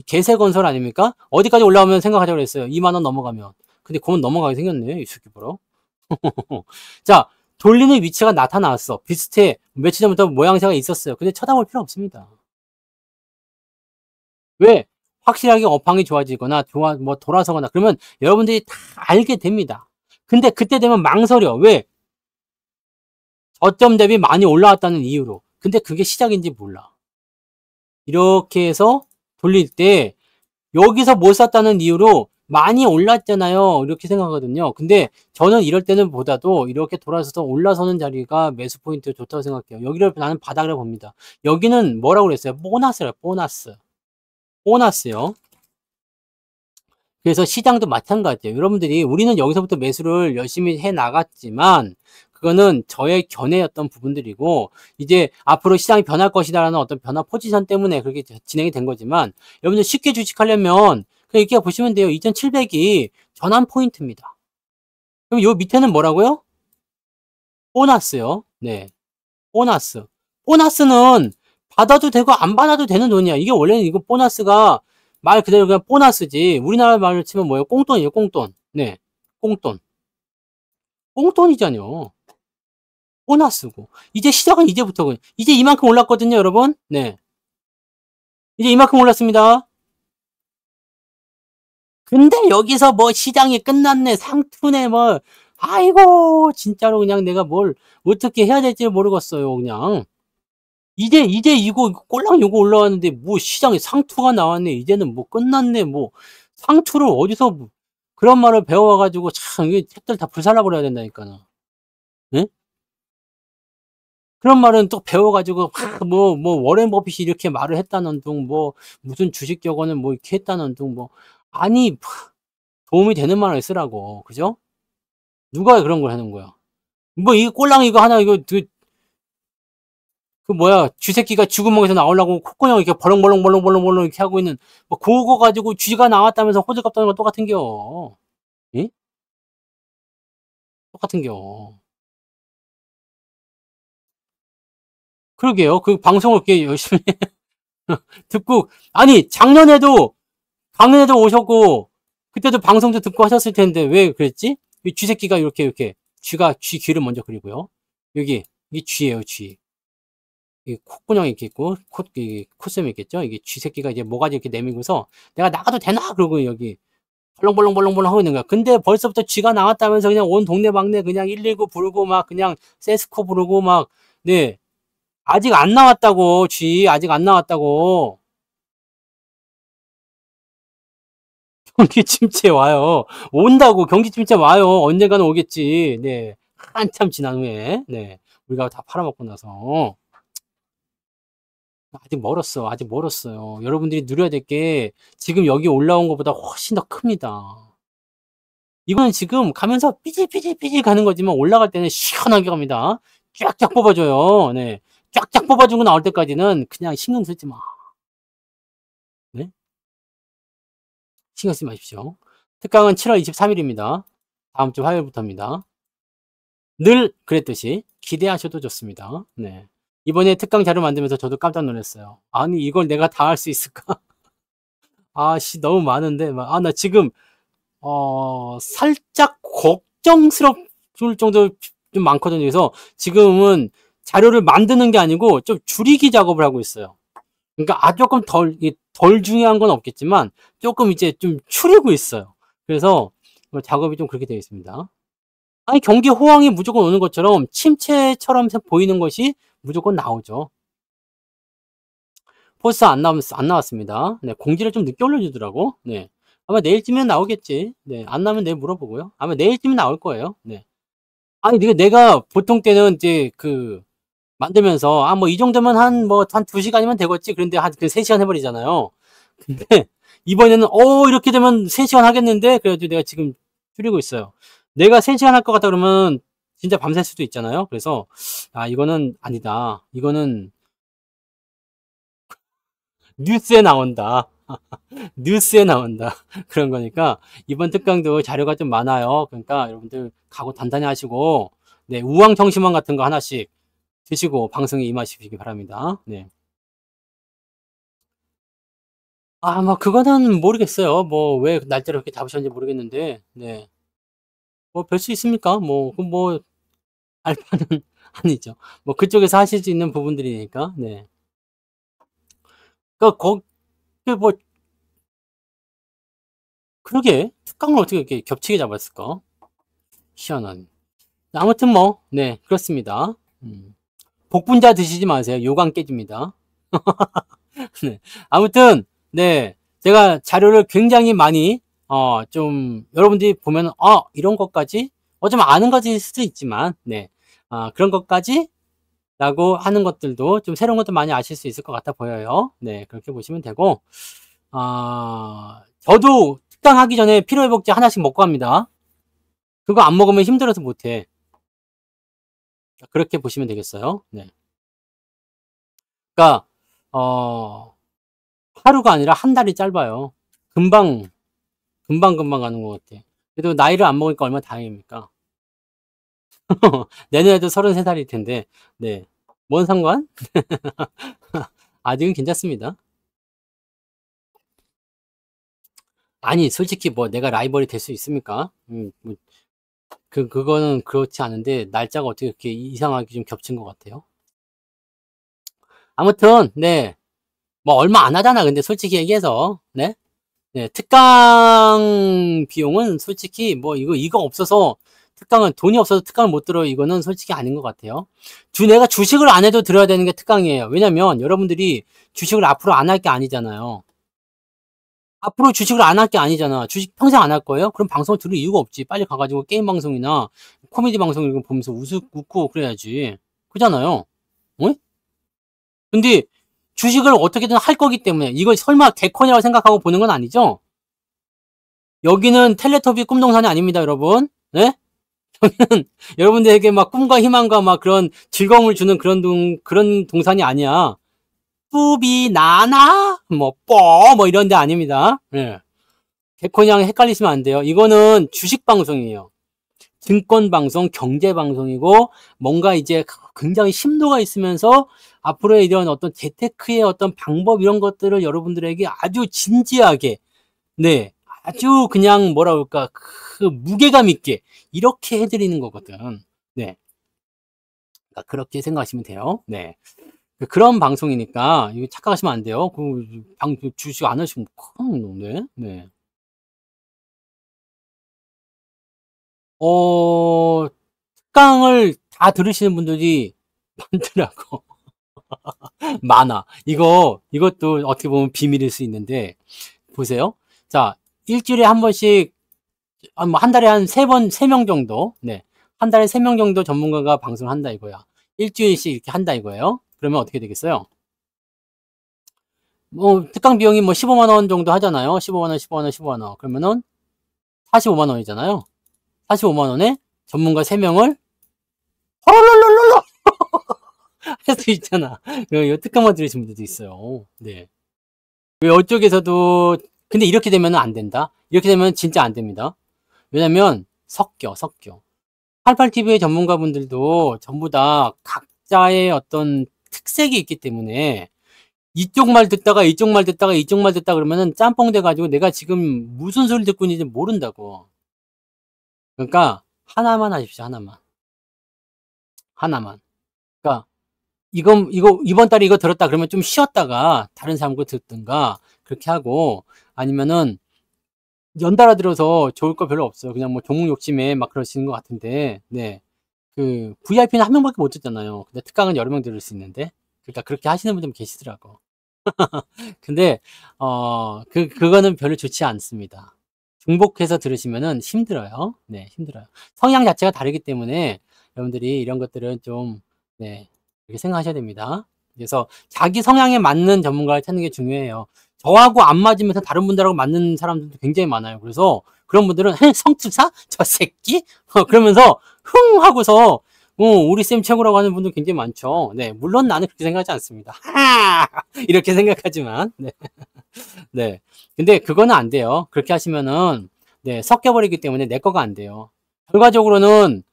개세건설 아닙니까? 어디까지 올라오면 생각하자고 그랬어요. 2만원 넘어가면. 근데 그건 넘어가게 생겼네. 이 새끼 보러. 자, 돌리는 위치가 나타났어. 비슷해. 며칠 전부터 모양새가 있었어요. 근데 쳐다볼 필요 없습니다. 왜? 확실하게 업황이 좋아지거나, 돌아서거나, 그러면 여러분들이 다 알게 됩니다. 근데 그때 되면 망설여. 왜? 저점 대비 많이 올라왔다는 이유로. 근데 그게 시작인지 몰라. 이렇게 해서 돌릴 때 여기서 못 샀다는 이유로 많이 올랐잖아요. 이렇게 생각하거든요. 근데 저는 이럴 때는 보다도 이렇게 돌아서서 올라서는 자리가 매수 포인트 좋다고 생각해요. 여기를 나는 바닥이라 고 봅니다. 여기는 뭐라고 그랬어요? 보너스래요. 보너스요. 그래서 시장도 마찬가지예요. 여러분들이 우리는 여기서부터 매수를 열심히 해 나갔지만 그거는 저의 견해였던 부분들이고 이제 앞으로 시장이 변할 것이다라는 어떤 변화 포지션 때문에 그렇게 진행이 된 거지만 여러분들 쉽게 주식하려면 그냥 이렇게 보시면 돼요. 2700이 전환 포인트입니다. 그럼 요 밑에는 뭐라고요? 보너스요. 네. 보너스는 받아도 되고 안 받아도 되는 돈이야. 이게 원래는 이거 보너스가 말 그대로 그냥 보너스지. 우리나라 말로 치면 뭐예요? 꽁돈이에요. 꽁돈. 네. 꽁돈이잖아요. 보너스고. 이제 시작은 이제부터. 이제 이만큼 올랐거든요, 여러분. 네. 이제 이만큼 올랐습니다. 근데 여기서 뭐 시장이 끝났네, 상투네, 뭐. 아이고, 진짜로 그냥 내가 뭘 어떻게 해야 될지 모르겠어요, 그냥. 이제 이거 꼴랑 요거 올라왔는데 뭐 시장에 상투가 나왔네. 이제는 뭐 끝났네. 뭐 상투를 어디서 그런 말을 배워와가지고 참 이게 책들 다 불살라버려야 된다니까요. 예? 그런 말은 또 배워가지고 뭐 워렌 버핏이 이렇게 말을 했다는 둥 뭐 무슨 주식 격언을 뭐 이렇게 했다는 둥 뭐 아니 도움이 되는 말을 쓰라고 그죠? 누가 그런 걸 하는 거야? 뭐 이 꼴랑 이거 하나 이거 그 뭐야 쥐새끼가 쥐구멍에서 나오려고 콧구멍 이렇게 벌렁벌렁 이렇게 하고 있는 뭐 그거 가지고 쥐가 나왔다면서 호들갑 떠는 거 똑같은겨. 예? 똑같은겨. 그러게요. 그 방송을 이렇게 열심히 듣고 아니 작년에도 작년에도 오셨고, 그때도 방송도 듣고 하셨을 텐데, 왜 그랬지? 이 쥐새끼가 이렇게, 쥐 귀를 먼저 그리고요. 여기, 이게 쥐예요, 쥐. 이 콧구멍이 이렇게 있고, 콧샘이 있겠죠? 이게 쥐새끼가 이제 모가지 이렇게 내밀고서, 내가 나가도 되나? 그러고 여기, 벌렁벌렁 하고 있는 거야. 근데 벌써부터 쥐가 나왔다면서 그냥 온 동네방네 그냥 119 부르고 막 그냥 세스코 부르고 막, 네. 아직 안 나왔다고, 쥐. 아직 안 나왔다고. 경기 침체 와요. 온다고, 경기 침체 와요. 언젠가는 오겠지. 네. 한참 지난 후에. 네. 우리가 다 팔아먹고 나서. 아직 멀었어. 아직 멀었어요. 여러분들이 누려야 될 게 지금 여기 올라온 것보다 훨씬 더 큽니다. 이거는 지금 가면서 삐질삐질 가는 거지만 올라갈 때는 시원하게 갑니다. 쫙쫙 뽑아줘요. 네. 쫙쫙 뽑아주고 나올 때까지는 그냥 신경 쓰지 마. 네? 신경 쓰지 마십시오. 특강은 7월 23일입니다. 다음 주 화요일부터입니다. 늘 그랬듯이 기대하셔도 좋습니다. 네. 이번에 특강 자료 만들면서 저도 깜짝 놀랐어요. 아니, 이걸 내가 다 할 수 있을까? 아씨, 너무 많은데. 나 지금, 살짝 걱정스럽을 정도로 좀 많거든요. 그래서 지금은 자료를 만드는 게 아니고 좀 줄이기 작업을 하고 있어요. 그러니까 조금 덜 중요한 건 없겠지만 조금 이제 좀 추리고 있어요. 그래서 작업이 좀 그렇게 되어 있습니다. 아니, 경기 호황이 무조건 오는 것처럼 침체처럼 보이는 것이 무조건 나오죠. 포스 안 나왔습니다. 네, 공지를 좀 늦게 올려주더라고. 네. 아마 내일쯤엔 나오겠지. 네, 안 나오면 내일 물어보고요. 아마 내일쯤엔 나올 거예요. 네. 아니, 내가 보통 때는 이제 만들면서, 뭐, 이 정도면 한 2시간이면 되겠지. 그런데 한 3시간 해버리잖아요. 근데, 이번에는, 이렇게 되면 3시간 하겠는데? 그래가지고 내가 지금 줄이고 있어요. 내가 3시간 할 것 같다 그러면, 진짜 밤샐 수도 있잖아요. 그래서, 이거는 아니다. 이거는, 뉴스에 나온다. 뉴스에 나온다. 그런 거니까, 이번 특강도 자료가 좀 많아요. 그러니까, 여러분들, 각오 단단히 하시고, 네, 우황청심환 같은 거 하나씩, 드시고 방송에 임하시기 바랍니다. 네. 뭐 그거는 모르겠어요. 뭐 왜 날짜를 그렇게 잡으셨는지 모르겠는데, 네. 뭐 별 수 있습니까? 알바는 아니죠. 뭐 그쪽에서 하실 수 있는 부분들이니까, 네. 뭐 그러게 특강을 어떻게 이렇게 겹치게 잡았을까? 희한한. 아무튼 네, 그렇습니다. 복분자 드시지 마세요. 요강 깨집니다. 네. 아무튼, 네. 제가 자료를 굉장히 많이, 좀, 여러분들이 보면, 이런 것까지, 좀 아는 것일 수도 있지만, 네. 그런 것까지, 라고 하는 것들도 좀 새로운 것도 많이 아실 수 있을 것 같아 보여요. 네. 그렇게 보시면 되고, 저도 특강하기 전에 피로회복제 하나씩 먹고 합니다. 그거 안 먹으면 힘들어서 못해. 그렇게 보시면 되겠어요. 네. 그러니까, 하루가 아니라 한 달이 짧아요. 금방 가는 것 같아. 그래도 나이를 안 먹으니까 얼마나 다행입니까? 내년에도 33살일 텐데, 네. 뭔 상관? 아직은 괜찮습니다. 아니, 솔직히 내가 라이벌이 될 수 있습니까? 그거는 그렇지 않은데, 날짜가 어떻게 이렇게 이상하게 좀 겹친 것 같아요. 아무튼, 네. 얼마 안 하잖아, 근데 솔직히 얘기해서, 네? 네, 특강 비용은 솔직히 이거 없어서 특강은 돈이 없어서 특강을 못 들어 이거는 솔직히 아닌 것 같아요. 내가 주식을 안 해도 들어야 되는 게 특강이에요. 왜냐면 여러분들이 주식을 앞으로 안 할 게 아니잖아요. 앞으로 주식을 안 할 게 아니잖아. 주식 평생 안 할 거예요? 그럼 방송을 들을 이유가 없지. 빨리 가가지고 게임 방송이나 코미디 방송 이런 거 보면서 웃고 그래야지. 그잖아요. 어? 근데 주식을 어떻게든 할 거기 때문에 이걸 설마 개콘이라고 생각하고 보는 건 아니죠? 여기는 텔레토비 꿈동산이 아닙니다, 여러분. 네? 여기는 여러분들에게 막 꿈과 희망과 막 그런 즐거움을 주는 그런 동산이 아니야. 뚜비, 나나, 이런 데 아닙니다. 네. 개콘이랑 헷갈리시면 안 돼요. 이거는 주식 방송이에요. 증권 방송, 경제 방송이고, 뭔가 이제 굉장히 심도가 있으면서 앞으로의 이런 어떤 재테크의 어떤 방법 이런 것들을 여러분들에게 아주 진지하게 네. 아주 그냥 뭐라 그럴까, 그 무게감 있게 이렇게 해드리는 거거든. 네. 그러니까 그렇게 생각하시면 돼요. 네. 그런 방송이니까 이거 착각하시면 안 돼요. 주식 안 하시면 큰일 나네. 네. 특강을 다 들으시는 분들이 많더라고. 많아. 이것도 어떻게 보면 비밀일 수 있는데, 보세요. 자, 일주일에 한 번씩, 뭐 한 달에 한 세 번, 3명 정도, 네. 한 달에 3명 정도 전문가가 방송을 한다 이거야. 일주일씩 이렇게 한다 이거예요. 그러면 어떻게 되겠어요? 뭐, 특강 비용이 뭐 15만 원 정도 하잖아요. 15만 원, 15만 원, 15만 원. 그러면은 45만 원이잖아요. 45만 원에 전문가 3명을 헐rol롤롤 할 수 있잖아. 이 특강만 들으신 분들도 있어요. 네. 이쪽에서도, 근데 이렇게 되면 안 된다. 이렇게 되면 진짜 안 됩니다. 왜냐면 섞여. 88TV의 전문가분들도 전부 다 각자의 어떤 특색이 있기 때문에 이쪽 말 듣다가 이쪽 말 듣다가 이쪽 말 듣다 그러면은 짬뽕 돼가지고 내가 지금 무슨 소리 듣고 있는지 모른다고. 그러니까 하나만 하십시오. 하나만. 그러니까 이번 달에 이거 들었다 그러면 좀 쉬었다가 다른 사람 거 듣든가 그렇게 하고, 아니면은 연달아 들어서 좋을 거 별로 없어요. 그냥 뭐 종목 욕심에 막 그러시는 것 같은데, 네. 그 VIP는 한 명밖에 못 듣잖아요. 근데 특강은 여러 명 들을 수 있는데, 그러니까 그렇게 하시는 분들 계시더라고. 근데 그거는 별로 좋지 않습니다. 중복해서 들으시면은 힘들어요. 네, 힘들어요. 성향 자체가 다르기 때문에 여러분들이 이런 것들은 좀, 네, 이렇게 생각하셔야 됩니다. 그래서 자기 성향에 맞는 전문가를 찾는 게 중요해요. 저하고 안 맞으면서 다른 분들하고 맞는 사람들도 굉장히 많아요. 그래서 그런 분들은 성투사? 저 새끼? 그러면서 흥 하고서 우리 쌤 최고라고 하는 분들 굉장히 많죠. 네, 물론 나는 그렇게 생각하지 않습니다. 이렇게 생각하지만, 네. 네. 근데 그거는 안 돼요. 그렇게 하시면은, 네, 섞여버리기 때문에 내 거가 안 돼요. 결과적으로는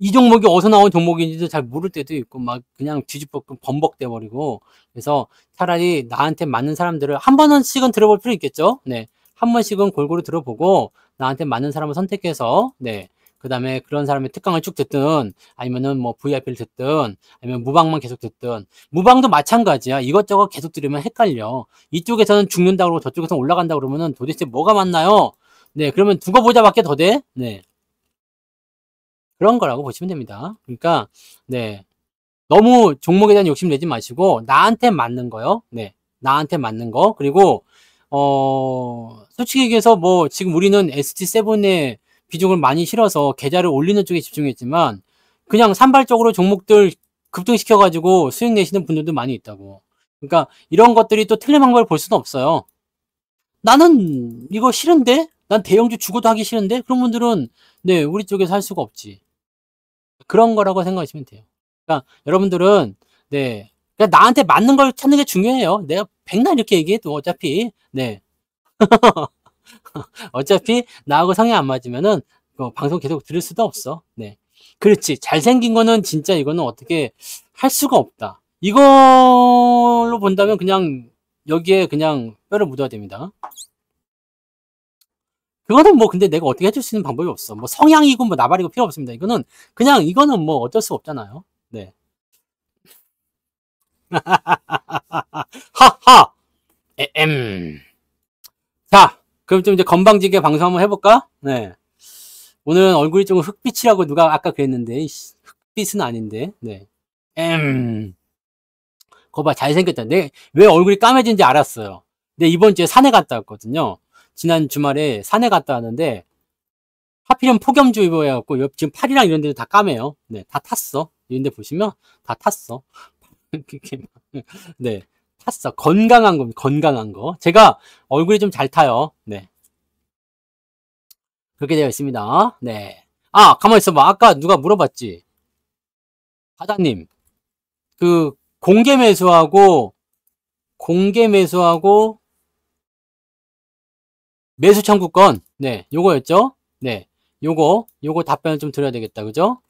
이 종목이 어디서 나온 종목인지도 잘 모를 때도 있고, 막 그냥 뒤집어 범벅돼 버리고, 그래서 차라리 나한테 맞는 사람들을 한 번씩은 들어볼 필요 있겠죠? 네. 한 번씩은 골고루 들어보고, 나한테 맞는 사람을 선택해서, 네. 그 다음에 그런 사람의 특강을 쭉 듣든, 아니면은 뭐 VIP를 듣든, 아니면 무방만 계속 듣든, 무방도 마찬가지야. 이것저것 계속 들으면 헷갈려. 이쪽에서는 죽는다 그러고 저쪽에서는 올라간다 그러면은 도대체 뭐가 맞나요? 네. 그러면 두고 보자밖에 더 돼? 네. 그런 거라고 보시면 됩니다. 그러니까, 네. 너무 종목에 대한 욕심 내지 마시고, 나한테 맞는 거요. 네. 나한테 맞는 거. 그리고, 솔직히 얘기해서 뭐, 지금 우리는 ST7의 비중을 많이 실어서 계좌를 올리는 쪽에 집중했지만, 그냥 산발적으로 종목들 급등시켜가지고 수익 내시는 분들도 많이 있다고. 그러니까, 이런 것들이 또 틀린 방법을 볼 수는 없어요. 나는 이거 싫은데? 난 대형주 죽어도 하기 싫은데? 그런 분들은, 네, 우리 쪽에서 할 수가 없지. 그런 거라고 생각하시면 돼요. 그러니까 여러분들은, 네, 그냥 나한테 맞는 걸 찾는 게 중요해요. 내가 백날 이렇게 얘기해도 어차피, 네, 어차피 나하고 성향 안 맞으면은 방송 계속 들을 수도 없어. 네, 그렇지. 잘생긴 거는 진짜 이거는 어떻게 할 수가 없다. 이걸로 본다면 그냥 여기에 그냥 뼈를 묻어야 됩니다. 그거는 뭐 근데 내가 어떻게 해줄 수 있는 방법이 없어. 뭐 성향이고 뭐 나발이고 필요 없습니다. 이거는 뭐 어쩔 수 없잖아요. 네. 하하! 에엠. 자, 그럼 좀 이제 건방지게 방송 한번 해볼까? 네. 오늘은 얼굴이 좀 흑빛이라고 누가 아까 그랬는데, 흑빛은 아닌데, 네. 거봐 잘생겼다. 왜 얼굴이 까매진지 알았어요. 근데 이번 주에 산에 갔다 왔거든요. 지난 주말에 산에 갔다 왔는데, 하필이면 폭염주의보여갖고, 지금 팔이랑 이런 데도 다 까매요. 네, 다 탔어. 이런 데 보시면, 다 탔어. 네. 탔어. 건강한 겁니다. 건강한 거. 제가 얼굴이 좀 잘 타요. 네. 그렇게 되어 있습니다. 네. 아, 가만히 있어봐. 아까 누가 물어봤지? 바다님, 그, 공개 매수하고, 매수 청구권. 네. 요거였죠? 네. 요거 답변을 좀 드려야 되겠다. 그죠?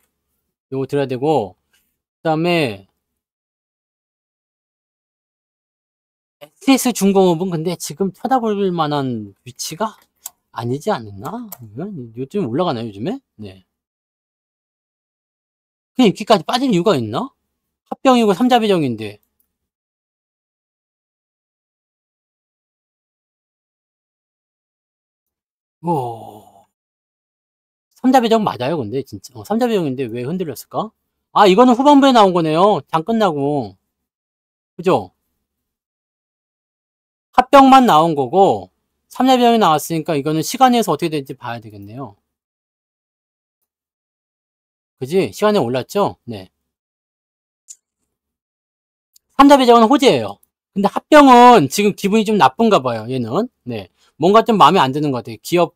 요거 드려야 되고, 그 다음에, SS 중공업은 근데 지금 쳐다볼 만한 위치가 아니지 않나? 요즘 올라가나요, 요즘에? 네. 그냥 이렇게까지 빠질 이유가 있나? 합병이고 삼자 배정인데. 오. 삼자 배정 맞아요, 근데 진짜. 삼자 배정인데 왜 흔들렸을까? 아, 이거는 후반부에 나온 거네요. 장 끝나고. 그죠? 합병만 나온 거고, 삼자 배정이 나왔으니까 이거는 시간에서 어떻게 될지 봐야 되겠네요. 그지? 시간에 올랐죠? 네. 삼자 배정은 호재예요. 근데 합병은 지금 기분이 좀 나쁜가 봐요, 얘는. 네. 뭔가 좀 마음에 안 드는 것 같아요. 기업,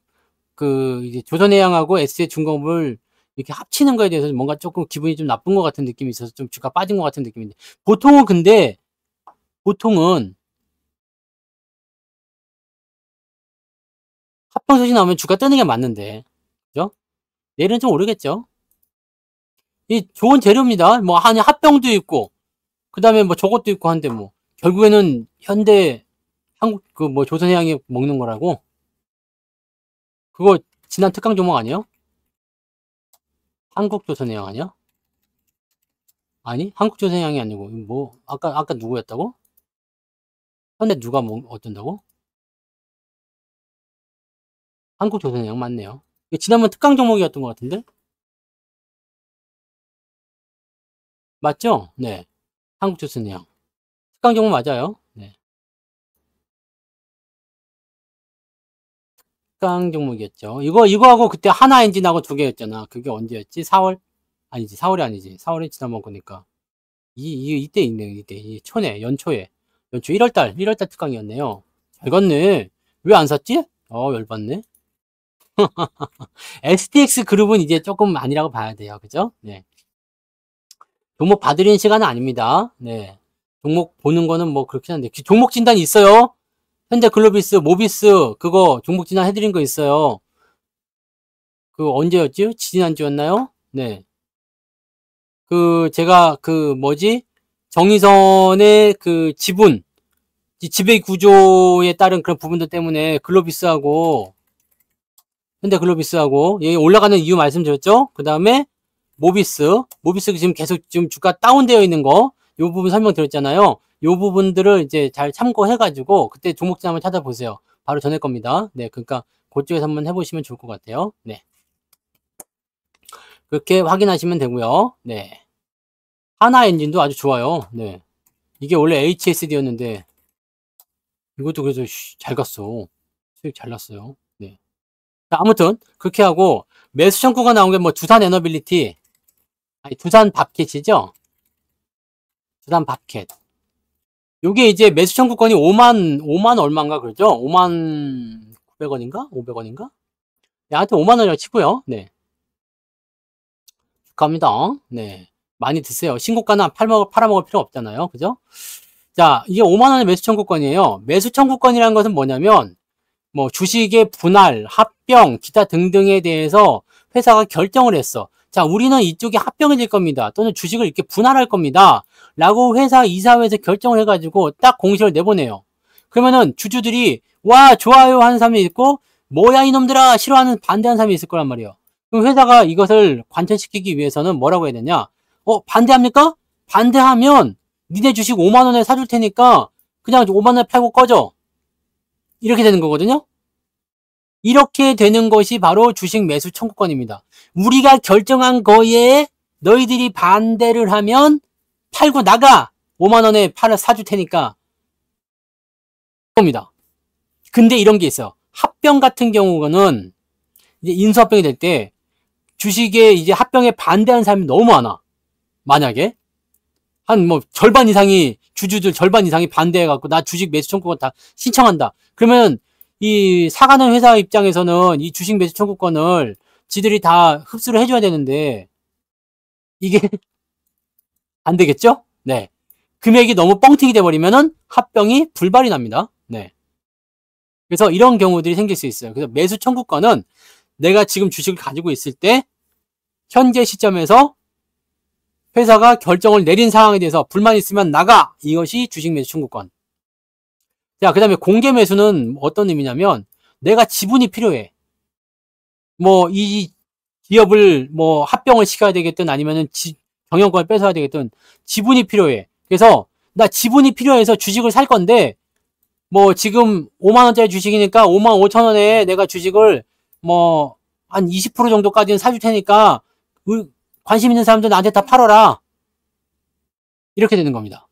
이제 조선해양하고 SJ중공업을 이렇게 합치는 거에 대해서 뭔가 조금 기분이 좀 나쁜 것 같은 느낌이 있어서 좀 주가 빠진 것 같은 느낌인데. 보통은 합병 소식 나오면 주가 뜨는 게 맞는데. 그죠? 내일은 좀 오르겠죠? 이 좋은 재료입니다. 뭐, 아니, 합병도 있고, 그 다음에 뭐 저것도 있고 한데 뭐, 결국에는 현대, 한국, 조선해양이 먹는 거라고? 그거 지난 특강 종목 아니에요? 한국조선해양 아니야? 아니, 한국조선해양이 아니고, 뭐, 아까 누구였다고? 현대 누가 어쩐다고? 한국조선해양 맞네요. 이게 지난번 특강 종목이었던 것 같은데? 맞죠? 네. 한국조선해양. 특강 종목 맞아요. 네. 특강 종목이었죠. 이거하고 그때 하나엔진하고 두 개였잖아. 그게 언제였지? 4월? 아니지, 4월이 아니지. 4월에 지난번 거니까. 이때 있네, 이때. 연초에. 연초 1월달 특강이었네요. 잘 갔네. 왜 안 샀지? 열받네. STX 그룹은 이제 조금 아니라고 봐야 돼요. 그죠? 네. 종목 봐드리는 시간은 아닙니다. 네. 종목 보는 거는 뭐 그렇긴 한데. 종목 진단이 있어요. 현대글로비스, 모비스, 그거 종목 진단 해드린 거 있어요. 그 언제였지? 지난주였나요? 네. 제가 정의선의 지배 구조에 따른 그런 부분들 때문에 글로비스하고 현대글로비스하고 얘 올라가는 이유 말씀드렸죠? 그 다음에 모비스 지금 계속 지금 주가 다운되어 있는 거, 요 부분 설명드렸잖아요. 요 부분들을 이제 잘 참고해가지고 그때 종목진 한번 찾아보세요. 바로 전할 겁니다. 네, 그러니까 그쪽에서 한번 해보시면 좋을 것 같아요. 네, 그렇게 확인하시면 되고요. 네, 하나 엔진도 아주 좋아요. 네, 이게 원래 HSD였는데 이것도 그래서 잘 갔어. 수익 잘 났어요. 네. 자, 아무튼 그렇게 하고 매수 청구가 나온 게 뭐 두산 에너빌리티, 아니 두산 밥캣이죠. 두산 밥캣. 요게 이제 매수 청구권이 5만 얼마인가 그러죠? 5만 900원인가? 500원인가? 네, 하여튼 5만 원이라고 치고요. 네. 축하합니다. 네. 많이 드세요. 신고가는 팔아먹을 필요 없잖아요. 그죠? 자, 이게 5만 원의 매수 청구권이에요. 매수 청구권이라는 것은 뭐냐면, 뭐, 주식의 분할, 합병, 기타 등등에 대해서 회사가 결정을 했어. 자, 우리는 이쪽이 합병해질 겁니다. 또는 주식을 이렇게 분할할 겁니다. 라고 회사 이사회에서 결정을 해가지고 딱 공시를 내보내요. 그러면은 주주들이, 와, 좋아요 하는 사람이 있고, 뭐야, 이놈들아, 싫어하는 반대하는 사람이 있을 거란 말이에요. 그럼 회사가 이것을 관철시키기 위해서는 뭐라고 해야 되냐? 반대합니까? 반대하면, 니네 주식 5만 원에 사줄 테니까, 그냥 5만 원에 팔고 꺼져. 이렇게 되는 거거든요? 이렇게 되는 것이 바로 주식 매수 청구권입니다. 우리가 결정한 거에 너희들이 반대를 하면 팔고 나가! 5만 원에 사줄 테니까. 겁니다. 근데 이런 게 있어요. 합병 같은 경우는 이제 인수합병이 될 때 주식에 이제 합병에 반대하는 사람이 너무 많아. 만약에 한 뭐 절반 이상이, 주주들 절반 이상이 반대해갖고 나 주식 매수 청구권 다 신청한다. 그러면 이 사가는 회사 입장에서는 이 주식 매수 청구권을 지들이 다 흡수를 해줘야 되는데 이게 안 되겠죠? 네. 금액이 너무 뻥튀기 돼버리면은 합병이 불발이 납니다. 네. 그래서 이런 경우들이 생길 수 있어요. 그래서 매수 청구권은 내가 지금 주식을 가지고 있을 때 현재 시점에서 회사가 결정을 내린 상황에 대해서 불만 있으면 나가! 이것이 주식 매수 청구권. 자, 그 다음에 공개 매수는 어떤 의미냐면, 내가 지분이 필요해. 뭐, 이 기업을 뭐 합병을 시켜야 되겠든 아니면은 경영권을 뺏어야 되겠든 지분이 필요해. 그래서 나 지분이 필요해서 주식을 살 건데, 뭐 지금 5만 원짜리 주식이니까 5만 5천 원에 내가 주식을 뭐 한 20% 정도까지는 사줄 테니까 관심 있는 사람들 나한테 다 팔아라. 이렇게 되는 겁니다.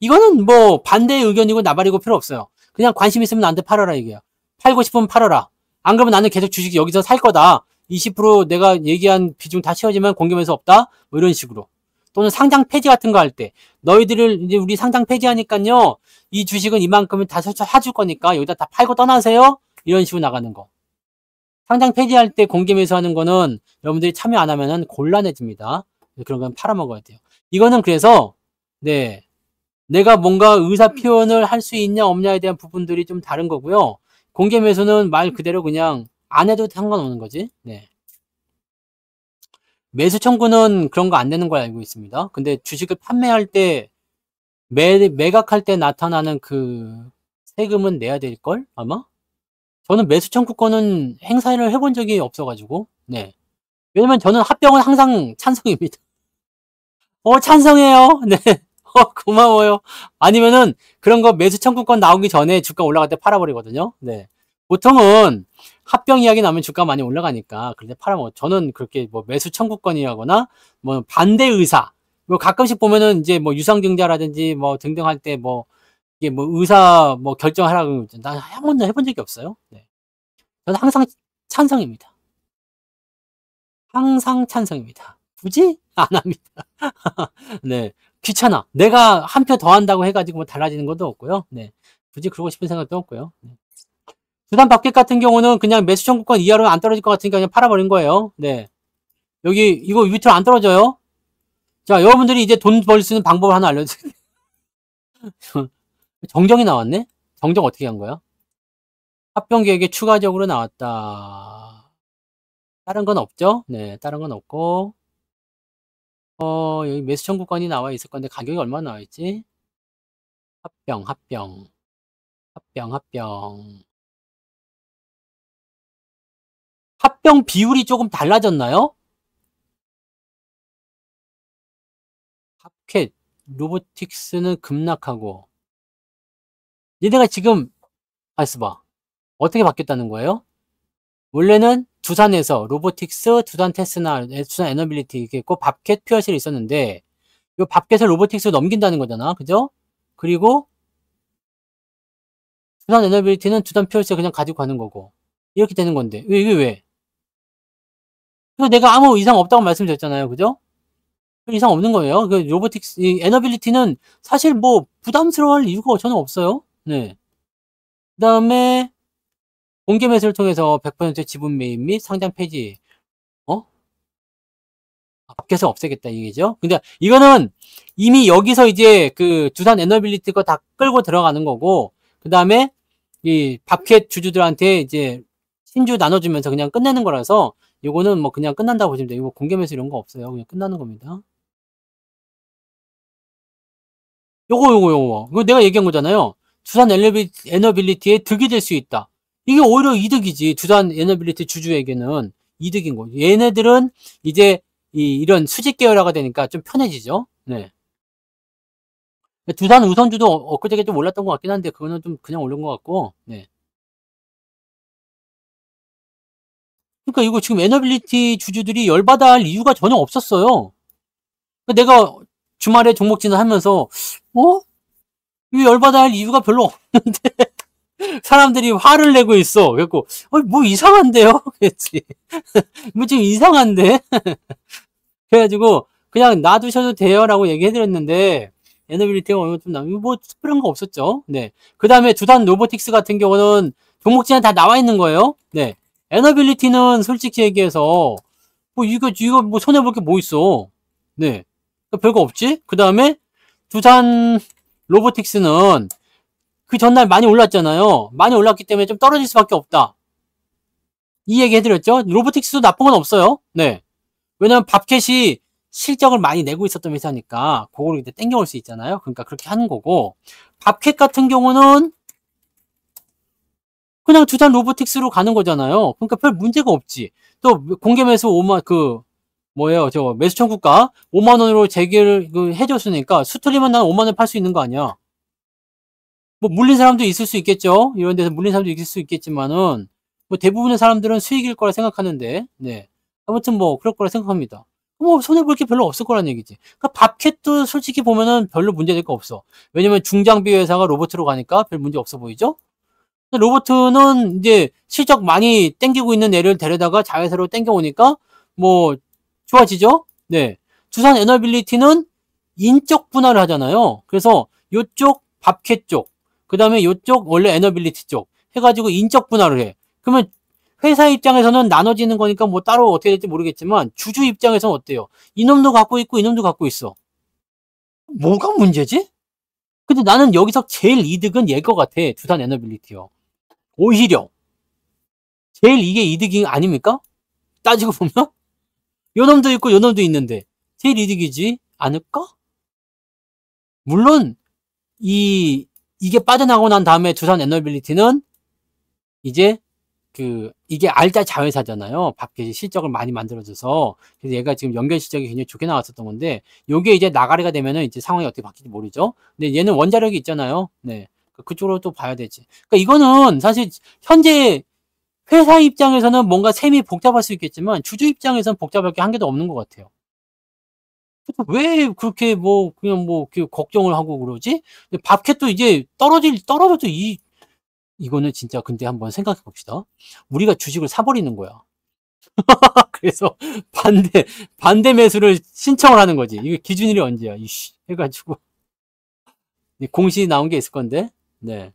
이거는 뭐 반대의 의견이고 나발이고 필요 없어요. 그냥 관심 있으면 나한테 팔아라 이게요. 팔고 싶으면 팔아라. 안 그러면 나는 계속 주식 여기서 살 거다. 20% 내가 얘기한 비중 다 채워지면 공개매수 없다. 뭐 이런 식으로. 또는 상장 폐지 같은 거 할 때 너희들을 이제 우리 상장 폐지하니까요. 이 주식은 이만큼은 다 사줄 거니까 여기다 다 팔고 떠나세요. 이런 식으로 나가는 거. 상장 폐지할 때 공개매수 하는 거는 여러분들이 참여 안 하면은 곤란해집니다. 그런 건 팔아먹어야 돼요. 이거는 그래서 네. 내가 뭔가 의사 표현을 할 수 있냐 없냐에 대한 부분들이 좀 다른 거고요. 공개 매수는 말 그대로 그냥 안 해도 상관없는 거지. 네. 매수 청구는 그런 거 안 되는 걸 알고 있습니다. 근데 주식을 판매할 때 매각할 때 나타나는 그 세금은 내야 될 걸 아마? 저는 매수 청구권은 행사를 해본 적이 없어가지고 네. 왜냐면 저는 합병은 항상 찬성입니다. 찬성해요. 네. 고마워요. 아니면은 그런 거 매수 청구권 나오기 전에 주가 올라갈 때 팔아버리거든요. 네. 보통은 합병 이야기 나오면 주가 많이 올라가니까 그럴 때 팔아먹어. 저는 그렇게 뭐 매수 청구권이라거나 뭐 반대 의사 뭐 가끔씩 보면은 이제 뭐 유상증자라든지 뭐 등등 할 때 뭐 이게 뭐 의사 뭐 결정하라고 난 한 번도 해본 적이 없어요. 네. 저는 항상 찬성입니다. 항상 찬성입니다. 굳이 안 합니다. 네. 귀찮아. 내가 한 표 더 한다고 해가지고 뭐 달라지는 것도 없고요. 네. 굳이 그러고 싶은 생각도 없고요. 네. 두산 박켓 같은 경우는 그냥 매수 청구권 이하로 안 떨어질 것 같으니까 그냥 팔아버린 거예요. 네. 여기, 이거 밑으로 안 떨어져요. 자, 여러분들이 이제 돈 벌 수 있는 방법을 하나 알려드릴게요. 정정이 나왔네? 정정 어떻게 한 거야? 합병 계획에 추가적으로 나왔다. 다른 건 없죠? 네, 다른 건 없고. 여기 매수 청구권이 나와 있을 건데 가격이 얼마나 나와 있지? 합병. 합병 비율이 조금 달라졌나요? 합캣, 로보틱스는 급락하고. 얘네가 지금, 봐. 어떻게 바뀌었다는 거예요? 원래는 두산에서 로보틱스, 두산 테스나, 두산 에너빌리티 이렇게 있고 밥캣 퓨어실이 있었는데 이 밥캣을 로보틱스로 넘긴다는 거잖아. 그죠? 그리고 두산 에너빌리티는 두산 퓨어실 그냥 가지고 가는 거고. 이렇게 되는 건데. 이게 왜? 그래서 내가 아무 이상 없다고 말씀드렸잖아요. 그죠? 이상 없는 거예요. 그 로보틱스, 이 에너빌리티는 사실 뭐 부담스러워할 이유가 저는 없어요. 네. 그 다음에 공개 매수를 통해서 100% 지분 매입 및 상장 폐지. 밖에서 없애겠다 이게죠. 근데 이거는 이미 여기서 이제 그 두산 에너빌리티 거 다 끌고 들어가는 거고, 그 다음에 이 밥캣 주주들한테 이제 신주 나눠주면서 그냥 끝내는 거라서 요거는 뭐 그냥 끝난다고 보시면 돼요. 이거 공개 매수 이런 거 없어요. 그냥 끝나는 겁니다. 요거 내가 얘기한 거잖아요. 두산 에너빌리티에 득이 될 수 있다. 이게 오히려 이득이지. 두산 에너빌리티 주주에게는 이득인 거죠. 얘네들은 이제 이런 수직 계열화가 되니까 좀 편해지죠. 네. 두산 우선주도 엊그저께 좀 올랐던 것 같긴 한데 그거는 좀 그냥 오른 것 같고. 네. 그러니까 이거 지금 에너빌리티 주주들이 열받아 할 이유가 전혀 없었어요. 내가 주말에 종목 진단하면서 이 열받아 할 이유가 별로 없는데 사람들이 화를 내고 있어. 그래갖고 뭐 이상한데요? 그랬지. 뭐 좀 이상한데? 그래가지고 그냥 놔두셔도 돼요라고 얘기해드렸는데 에너빌리티가 어느 좀 뭐 특별한 거 없었죠. 네. 그 다음에 두산 로보틱스 같은 경우는 종목 진단 다 나와 있는 거예요. 네. 에너빌리티는 솔직히 얘기해서 뭐 이거 뭐 손해볼 게 뭐 있어. 네. 별거 없지? 그 다음에 두산 로보틱스는 그 전날 많이 올랐잖아요. 많이 올랐기 때문에 좀 떨어질 수밖에 없다. 이 얘기 해드렸죠? 로보틱스도 나쁜 건 없어요. 네. 왜냐면 밥캣이 실적을 많이 내고 있었던 회사니까 그거를 이제 땡겨올 수 있잖아요. 그러니까 그렇게 하는 거고, 밥캣 같은 경우는 그냥 두산 로보틱스로 가는 거잖아요. 그러니까 별 문제가 없지. 또 공개 매수 5만 뭐예요? 저 매수 청구가 5만 원으로 재개를 해줬으니까 수틀리면 난 5만 원에 팔 수 있는 거 아니야. 뭐 물린 사람도 있을 수 있겠죠. 이런 데서 물린 사람도 있을 수 있겠지만은 뭐 대부분의 사람들은 수익일 거라 생각하는데, 네. 아무튼 뭐 그럴 거라 생각합니다. 뭐 손해 볼 게 별로 없을 거란 얘기지. 그러니까 밥캣도 솔직히 보면은 별로 문제될 거 없어. 왜냐면 중장비 회사가 로봇으로 가니까 별 문제 없어 보이죠? 로보트는 이제 실적 많이 땡기고 있는 애를 데려다가 자회사로 땡겨오니까 뭐 좋아지죠? 네. 두산 에너빌리티는 인적 분할을 하잖아요. 그래서 요쪽 밥캣 쪽, 그 다음에 요쪽 원래 에너빌리티 쪽 해가지고 인적 분할을 해. 그러면 회사 입장에서는 나눠지는 거니까 뭐 따로 어떻게 될지 모르겠지만 주주 입장에서는 어때요? 이놈도 갖고 있고 이놈도 갖고 있어. 뭐가 문제지? 근데 나는 여기서 제일 이득은 얘 거 같아. 두산 에너빌리티요. 오히려 제일 이게 이득이 아닙니까? 따지고 보면 요 놈도 있고 요 놈도 있는데 제일 이득이지 않을까? 물론 이게 빠져나가고 난 다음에 두산 에너빌리티는 이제 이게 알짜 자회사잖아요. 밖에 실적을 많이 만들어줘서. 그래서 얘가 지금 연결 실적이 굉장히 좋게 나왔었던 건데, 요게 이제 나가리가 되면은 이제 상황이 어떻게 바뀔지 모르죠. 근데 얘는 원자력이 있잖아요. 네. 그쪽으로 또 봐야 되지. 그러니까 이거는 사실 현재 회사 입장에서는 뭔가 셈이 복잡할 수 있겠지만, 주주 입장에서는 복잡할 게 한 개도 없는 것 같아요. 왜 그렇게 그냥 걱정을 하고 그러지? 밥캣도 이제 떨어져도 이거는 진짜 근데 한번 생각해 봅시다. 우리가 주식을 사버리는 거야. 그래서 반대 매수를 신청을 하는 거지. 이게 기준일이 언제야? 이씨. 해가지고. 공시 나온 게 있을 건데. 네.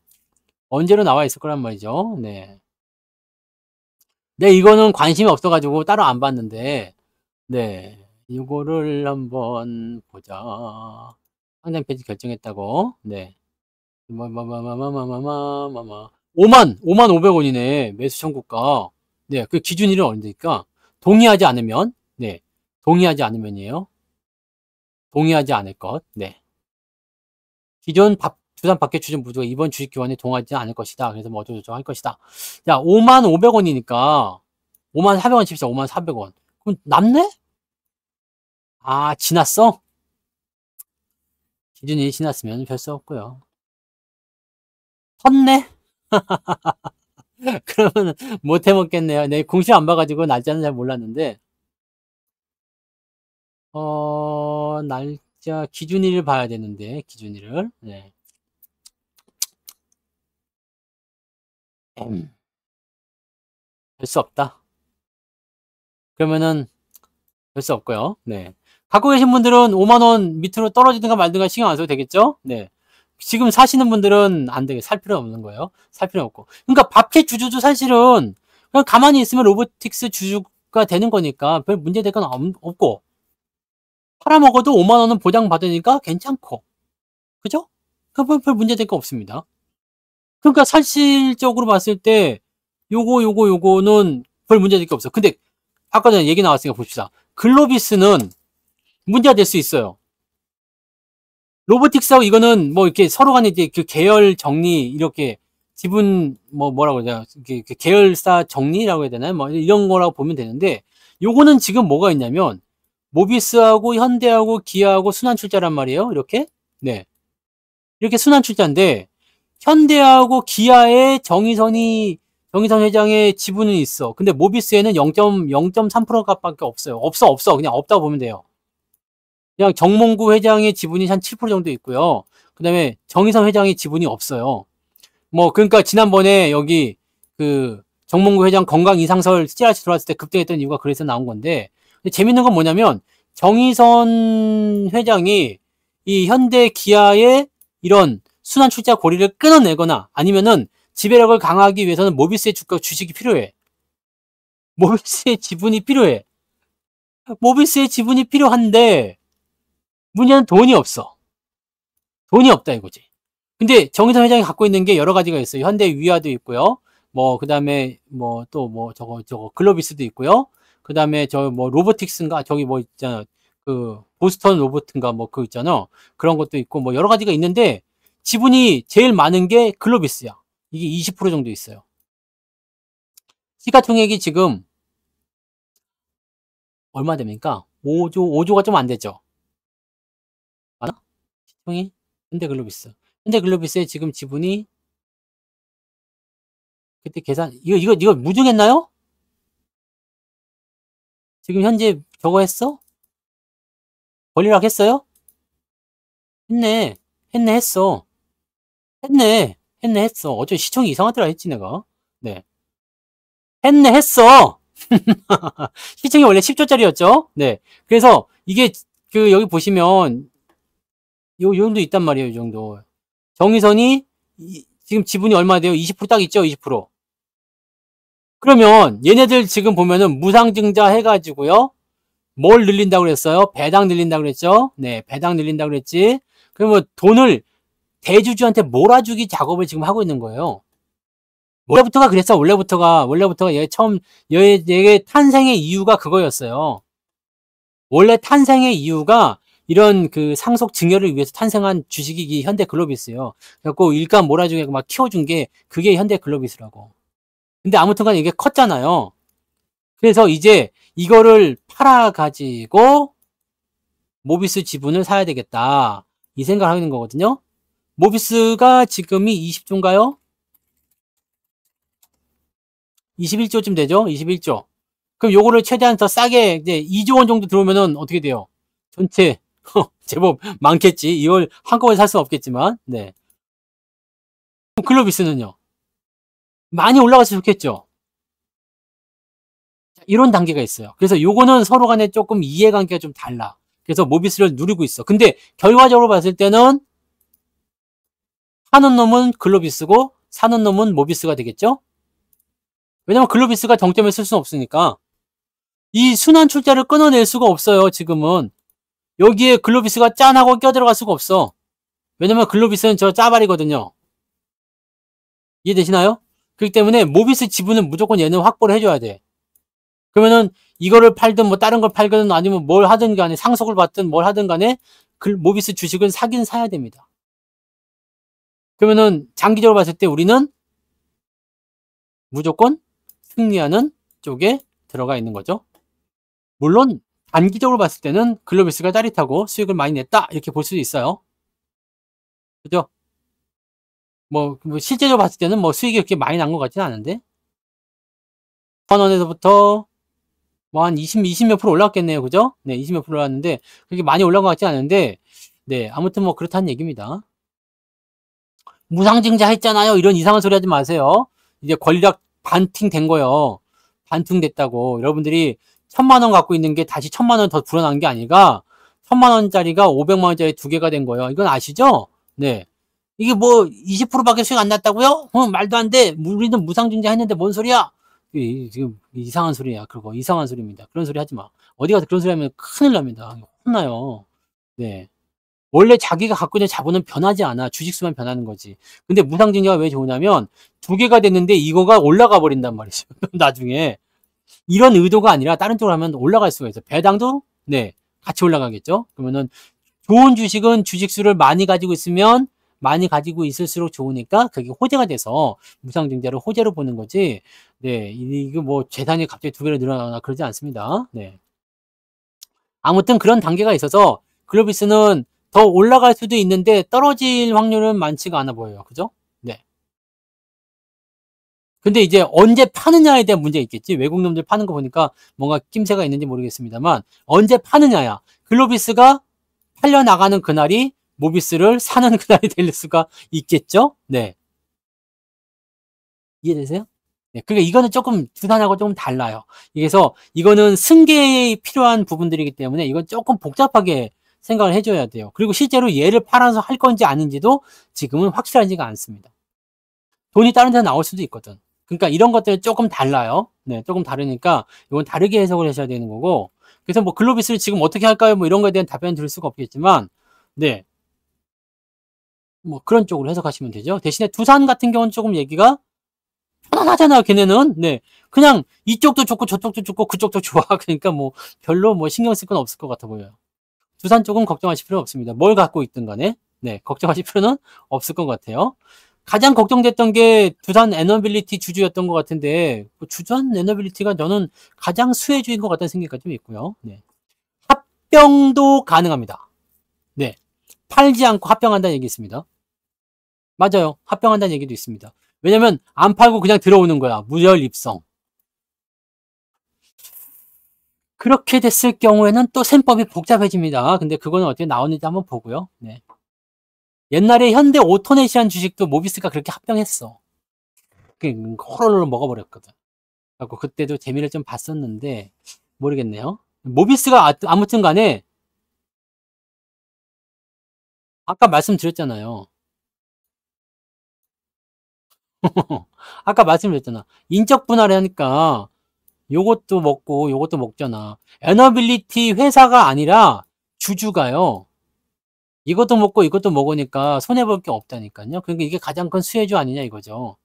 언제로 나와 있을 거란 말이죠. 네. 네, 이거는 관심이 없어가지고 따로 안 봤는데. 네. 이거를 한번 보자. 상장 폐지 결정했다고. 네. 5만 500원이네. 매수 청구가. 네, 그 기준일은 언제니까? 동의하지 않으면, 네. 동의하지 않으면이에요. 동의하지 않을 것. 네. 기존 두산 밖에 주주 모두가 이번 주식 교환에 동의하지 않을 것이다. 그래서 뭐 어쩌고저쩌고 할 것이다. 자, 5만 500원이니까 5만 400원 칩시다. 5만 400원. 그럼 남네? 아, 지났어? 기준일이 지났으면 별 수 없고요. 컸네? 그러면 못 해먹겠네요. 내 공시 안 봐가지고 날짜는 잘 몰랐는데, 날짜, 기준일을 봐야 되는데, 기준일을. 네. 별 수 없다. 그러면은, 별 수 없고요. 네. 갖고 계신 분들은 5만원 밑으로 떨어지든가 말든가 신경 안 써도 되겠죠? 네. 지금 사시는 분들은 안 되게 살 필요 없는 거예요. 살 필요 없고. 그러니까 밥캣 주주도 사실은 그냥 가만히 있으면 로보틱스 주주가 되는 거니까 별 문제될 건 없고, 팔아먹어도 5만원은 보장받으니까 괜찮고. 그죠? 별 문제될 거 없습니다. 그러니까 사실적으로 봤을 때 요거는 별 문제될 게 없어. 근데 아까 전에 얘기 나왔으니까 봅시다. 글로비스는 문제가 될 수 있어요. 로보틱스하고 이거는 이렇게 서로 간에 이제 그 계열 정리, 이렇게 지분, 뭐라고 해야 되나, 계열사 정리라고 해야 되나요? 이런 거라고 보면 되는데, 요거는 지금 뭐가 있냐면, 모비스하고 현대하고 기아하고 순환출자란 말이에요. 이렇게. 네. 이렇게 순환출자인데, 현대하고 기아의 정의선 회장의 지분은 있어. 근데 모비스에는 0.3%값밖에 없어요. 없어. 그냥 없다고 보면 돼요. 그냥 정몽구 회장의 지분이 한 7% 정도 있고요. 그 다음에 정의선 회장의 지분이 없어요. 그러니까 지난번에 여기 정몽구 회장 건강 이상설 CRC 들어왔을 때 급등했던 이유가 그래서 나온 건데, 재밌는 건 뭐냐면, 정의선 회장이 이 현대 기아의 이런 순환 출자 고리를 끊어내거나 아니면은 지배력을 강화하기 위해서는 모비스의 주식이 필요해. 모비스의 지분이 필요해. 모비스의 지분이 필요한데, 문제는 돈이 없어. 돈이 없다 이거지. 근데 정의선 회장이 갖고 있는 게 여러 가지가 있어요. 현대 위아도 있고요. 그 다음에 저거 글로비스도 있고요. 그 다음에 로보틱스인가? 저기 있잖아. 그 보스턴 로버트인가 뭐 그거 있잖아. 그런 것도 있고 뭐 여러 가지가 있는데 지분이 제일 많은 게 글로비스야. 이게 20% 정도 있어요. 시가총액이 지금 얼마 됩니까? 5조가 좀 안 되죠. 맞나? 시총이 현대글로비스. 현대글로비스의 지금 지분이 그때 계산 이거 무중했나요? 지금 현재 저거 했어? 권리락 했어요? 했네. 했어. 했어. 어차피 시총이 이상하더라 했지 내가. 네. 했어. 시총이 원래 10조짜리였죠? 네. 그래서 이게 그 여기 보시면 요 정도 있단 말이에요. 이 정도. 정의선이 지금 지분이 얼마 돼요? 20%딱 있죠? 20%. 그러면 얘네들 지금 보면은 무상증자 해가지고요. 뭘 늘린다고 그랬어요? 배당 늘린다고 그랬죠? 네, 배당 늘린다고 그랬지. 그러면 돈을 대주주한테 몰아주기 작업을 지금 하고 있는 거예요. 원래부터가 그랬어. 원래부터가 얘 탄생의 이유가 그거였어요. 원래 탄생의 이유가 이런 그 상속 증여를 위해서 탄생한 주식이 현대글로비스예요. 그래갖고 일감 몰아주게 막 키워준 게 그게 현대글로비스라고. 근데 아무튼간 이게 컸잖아요. 그래서 이제 이거를 팔아가지고 모비스 지분을 사야 되겠다. 이 생각을 하고 있는 거거든요. 모비스가 지금이 20조인가요? 21조쯤 되죠? 21조. 그럼 요거를 최대한 더 싸게 이제 2조 원 정도 들어오면은 어떻게 돼요? 전체 제법 많겠지. 이걸 한꺼번에 살 수는 없겠지만. 네. 그럼 글로비스는요? 많이 올라가서 좋겠죠? 이런 단계가 있어요. 그래서 요거는 서로 간에 조금 이해관계가 좀 달라. 그래서 모비스를 누리고 있어. 근데 결과적으로 봤을 때는 파는 놈은 글로비스고 사는 놈은 모비스가 되겠죠? 왜냐면 글로비스가 정점에 쓸 수는 없으니까. 이 순환 출자를 끊어낼 수가 없어요. 지금은. 여기에 글로비스가 짠하고 껴들어갈 수가 없어. 왜냐면 글로비스는 저 짜발이거든요. 이해되시나요? 그렇기 때문에 모비스 지분은 무조건 얘는 확보를 해줘야 돼. 그러면은 이거를 팔든 뭐 다른 걸 팔든 아니면 뭘 하든 간에 상속을 받든 뭘 하든 간에 모비스 주식은 사긴 사야 됩니다. 그러면은 장기적으로 봤을 때 우리는 무조건 승리하는 쪽에 들어가 있는 거죠. 물론 단기적으로 봤을 때는 글로비스가 짜릿하고 수익을 많이 냈다 이렇게 볼 수도 있어요. 그죠? 뭐 실제적으로 봤을 때는 뭐 수익이 그렇게 많이 난 것 같지는 않은데 1,000원에서부터 뭐 한 20 몇 프로 올랐겠네요. 그죠? 네, 20 몇 프로 올랐는데 그렇게 많이 올라간 것 같지 않은데 네, 아무튼 뭐 그렇다는 얘기입니다. 무상증자 했잖아요. 이런 이상한 소리 하지 마세요. 이제 권리락 반팅 된 거예요. 반퉁됐다고. 여러분들이 1,000만 원 갖고 있는 게 다시 1,000만 원 더 불어난 게 아니라 1,000만 원짜리가 500만 원짜리 두 개가 된 거예요. 이건 아시죠? 네. 이게 뭐 20%밖에 수익 안 났다고요? 말도 안 돼. 우리는 무상증자 했는데 뭔 소리야? 지금 이상한 소리야. 그거 이상한 소리입니다. 그런 소리 하지 마. 어디 가서 그런 소리 하면 큰일 납니다. 혼나요. 네. 원래 자기가 갖고 있는 자본은 변하지 않아. 주식수만 변하는 거지. 근데 무상증자가 왜 좋으냐면 두 개가 됐는데 이거가 올라가 버린단 말이죠. 나중에. 이런 의도가 아니라 다른 쪽으로 하면 올라갈 수가 있어요. 배당도 네 같이 올라가겠죠. 그러면은 좋은 주식은 주식수를 많이 가지고 있으면 많이 가지고 있을수록 좋으니까 그게 호재가 돼서 무상증자를 호재로 보는 거지. 네, 이거 뭐 재산이 갑자기 두 배로 늘어나거나 그러지 않습니다. 네. 아무튼 그런 단계가 있어서 글로비스는 더 올라갈 수도 있는데 떨어질 확률은 많지가 않아 보여요. 그죠? 네. 근데 이제 언제 파느냐에 대한 문제가 있겠지. 외국 놈들 파는 거 보니까 뭔가 낌새가 있는지 모르겠습니다만 언제 파느냐야. 글로비스가 팔려나가는 그날이 모비스를 사는 그날이 될 수가 있겠죠. 네. 이해되세요? 네. 그러니까 이거는 조금 두산하고 조금 달라요. 그래서 이거는 승계에 필요한 부분들이기 때문에 이건 조금 복잡하게 생각을 해줘야 돼요. 그리고 실제로 얘를 팔아서 할 건지 아닌지도 지금은 확실하지가 않습니다. 돈이 다른 데 나올 수도 있거든. 그러니까 이런 것들은 조금 달라요. 네, 조금 다르니까 이건 다르게 해석을 하셔야 되는 거고. 그래서 뭐 글로비스를 지금 어떻게 할까요? 뭐 이런 거에 대한 답변을 드릴 수가 없겠지만, 네. 뭐 그런 쪽으로 해석하시면 되죠. 대신에 두산 같은 경우는 조금 얘기가 편안하잖아요. 걔네는. 네. 그냥 이쪽도 좋고 저쪽도 좋고 그쪽도 좋아. 그러니까 뭐 별로 뭐 신경 쓸 건 없을 것 같아 보여요. 두산 쪽은 걱정하실 필요 없습니다. 뭘 갖고 있든 간에. 네, 걱정하실 필요는 없을 것 같아요. 가장 걱정됐던 게 두산 에너빌리티 주주였던 것 같은데, 두산 에너빌리티가 저는 가장 수혜주인 것 같다는 생각이 좀 있고요. 네. 합병도 가능합니다. 네. 팔지 않고 합병한다는 얘기 있습니다. 맞아요. 합병한다는 얘기도 있습니다. 왜냐면 안 팔고 그냥 들어오는 거야. 무혈 입성. 그렇게 됐을 경우에는 또 셈법이 복잡해집니다. 근데 그거는 어떻게 나오는지 한번 보고요. 네. 옛날에 현대 오토넷이라는 주식도 모비스가 그렇게 합병했어. 호로로 먹어버렸거든. 그래서 그때도 재미를 좀 봤었는데 모르겠네요. 모비스가 아무튼 간에 아까 말씀드렸잖아요. 아까 말씀드렸잖아. 인적 분할을 하니까 요것도 먹고 요것도 먹잖아. 에너빌리티 회사가 아니라 주주가요. 이것도 먹고 이것도 먹으니까 손해볼 게 없다니까요. 그러니까 이게 가장 큰 수혜주 아니냐 이거죠.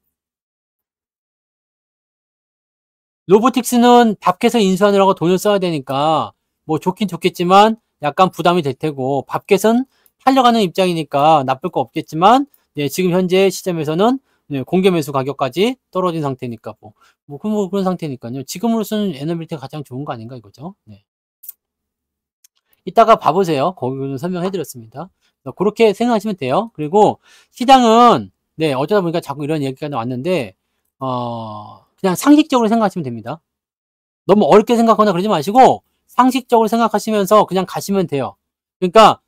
로보틱스는 밥캐서 인수하느라고 돈을 써야 되니까 뭐 좋긴 좋겠지만 약간 부담이 될 테고, 밥캐서는 팔려가는 입장이니까 나쁠 거 없겠지만, 네, 지금 현재 시점에서는 네, 공개 매수 가격까지 떨어진 상태니까 그런 상태니까요. 지금으로서는 에너빌리티가 가장 좋은 거 아닌가 이거죠. 네. 이따가 봐보세요. 거기는 설명해드렸습니다. 그렇게 생각하시면 돼요. 그리고 시장은 네, 어쩌다 보니까 자꾸 이런 얘기가 나왔는데 그냥 상식적으로 생각하시면 됩니다. 너무 어렵게 생각하거나 그러지 마시고 상식적으로 생각하시면서 그냥 가시면 돼요. 그러니까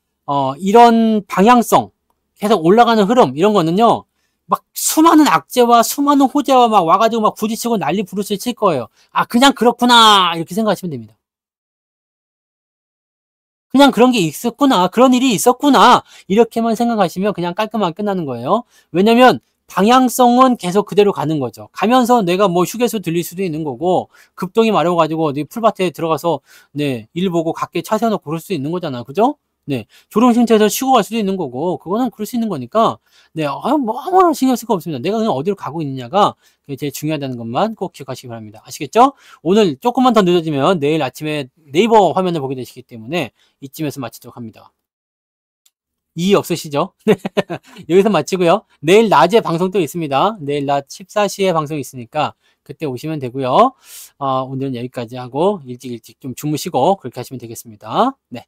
이런 방향성, 계속 올라가는 흐름 이런 거는요. 막 수많은 악재와 수많은 호재와 막 와가지고 막 부딪히고 난리 부르스 칠 거예요. 아, 그냥 그렇구나 이렇게 생각하시면 됩니다. 그냥 그런 게 있었구나, 그런 일이 있었구나 이렇게만 생각하시면 그냥 깔끔하게 끝나는 거예요. 왜냐면 방향성은 계속 그대로 가는 거죠. 가면서 내가 뭐 휴게소 들릴 수도 있는 거고, 급동이 마려워가지고 어디 풀밭에 들어가서 네, 일 보고 각계 차 세워놓고 그럴 수 있는 거잖아, 그죠? 네, 졸음쉼터에서 쉬고 갈 수도 있는 거고, 그거는 그럴 수 있는 거니까 네, 뭐 아무런 신경 쓸 거 없습니다. 내가 그냥 어디로 가고 있느냐가 그게 제일 중요하다는 것만 꼭 기억하시기 바랍니다. 아시겠죠? 오늘 조금만 더 늦어지면 내일 아침에 네이버 화면을 보게 되시기 때문에 이쯤에서 마치도록 합니다. 이의 없으시죠? 여기서 마치고요. 내일 낮에 방송 또 있습니다. 내일 낮 14시에 방송이 있으니까 그때 오시면 되고요. 오늘은 여기까지 하고 일찍 좀 주무시고 그렇게 하시면 되겠습니다. 네.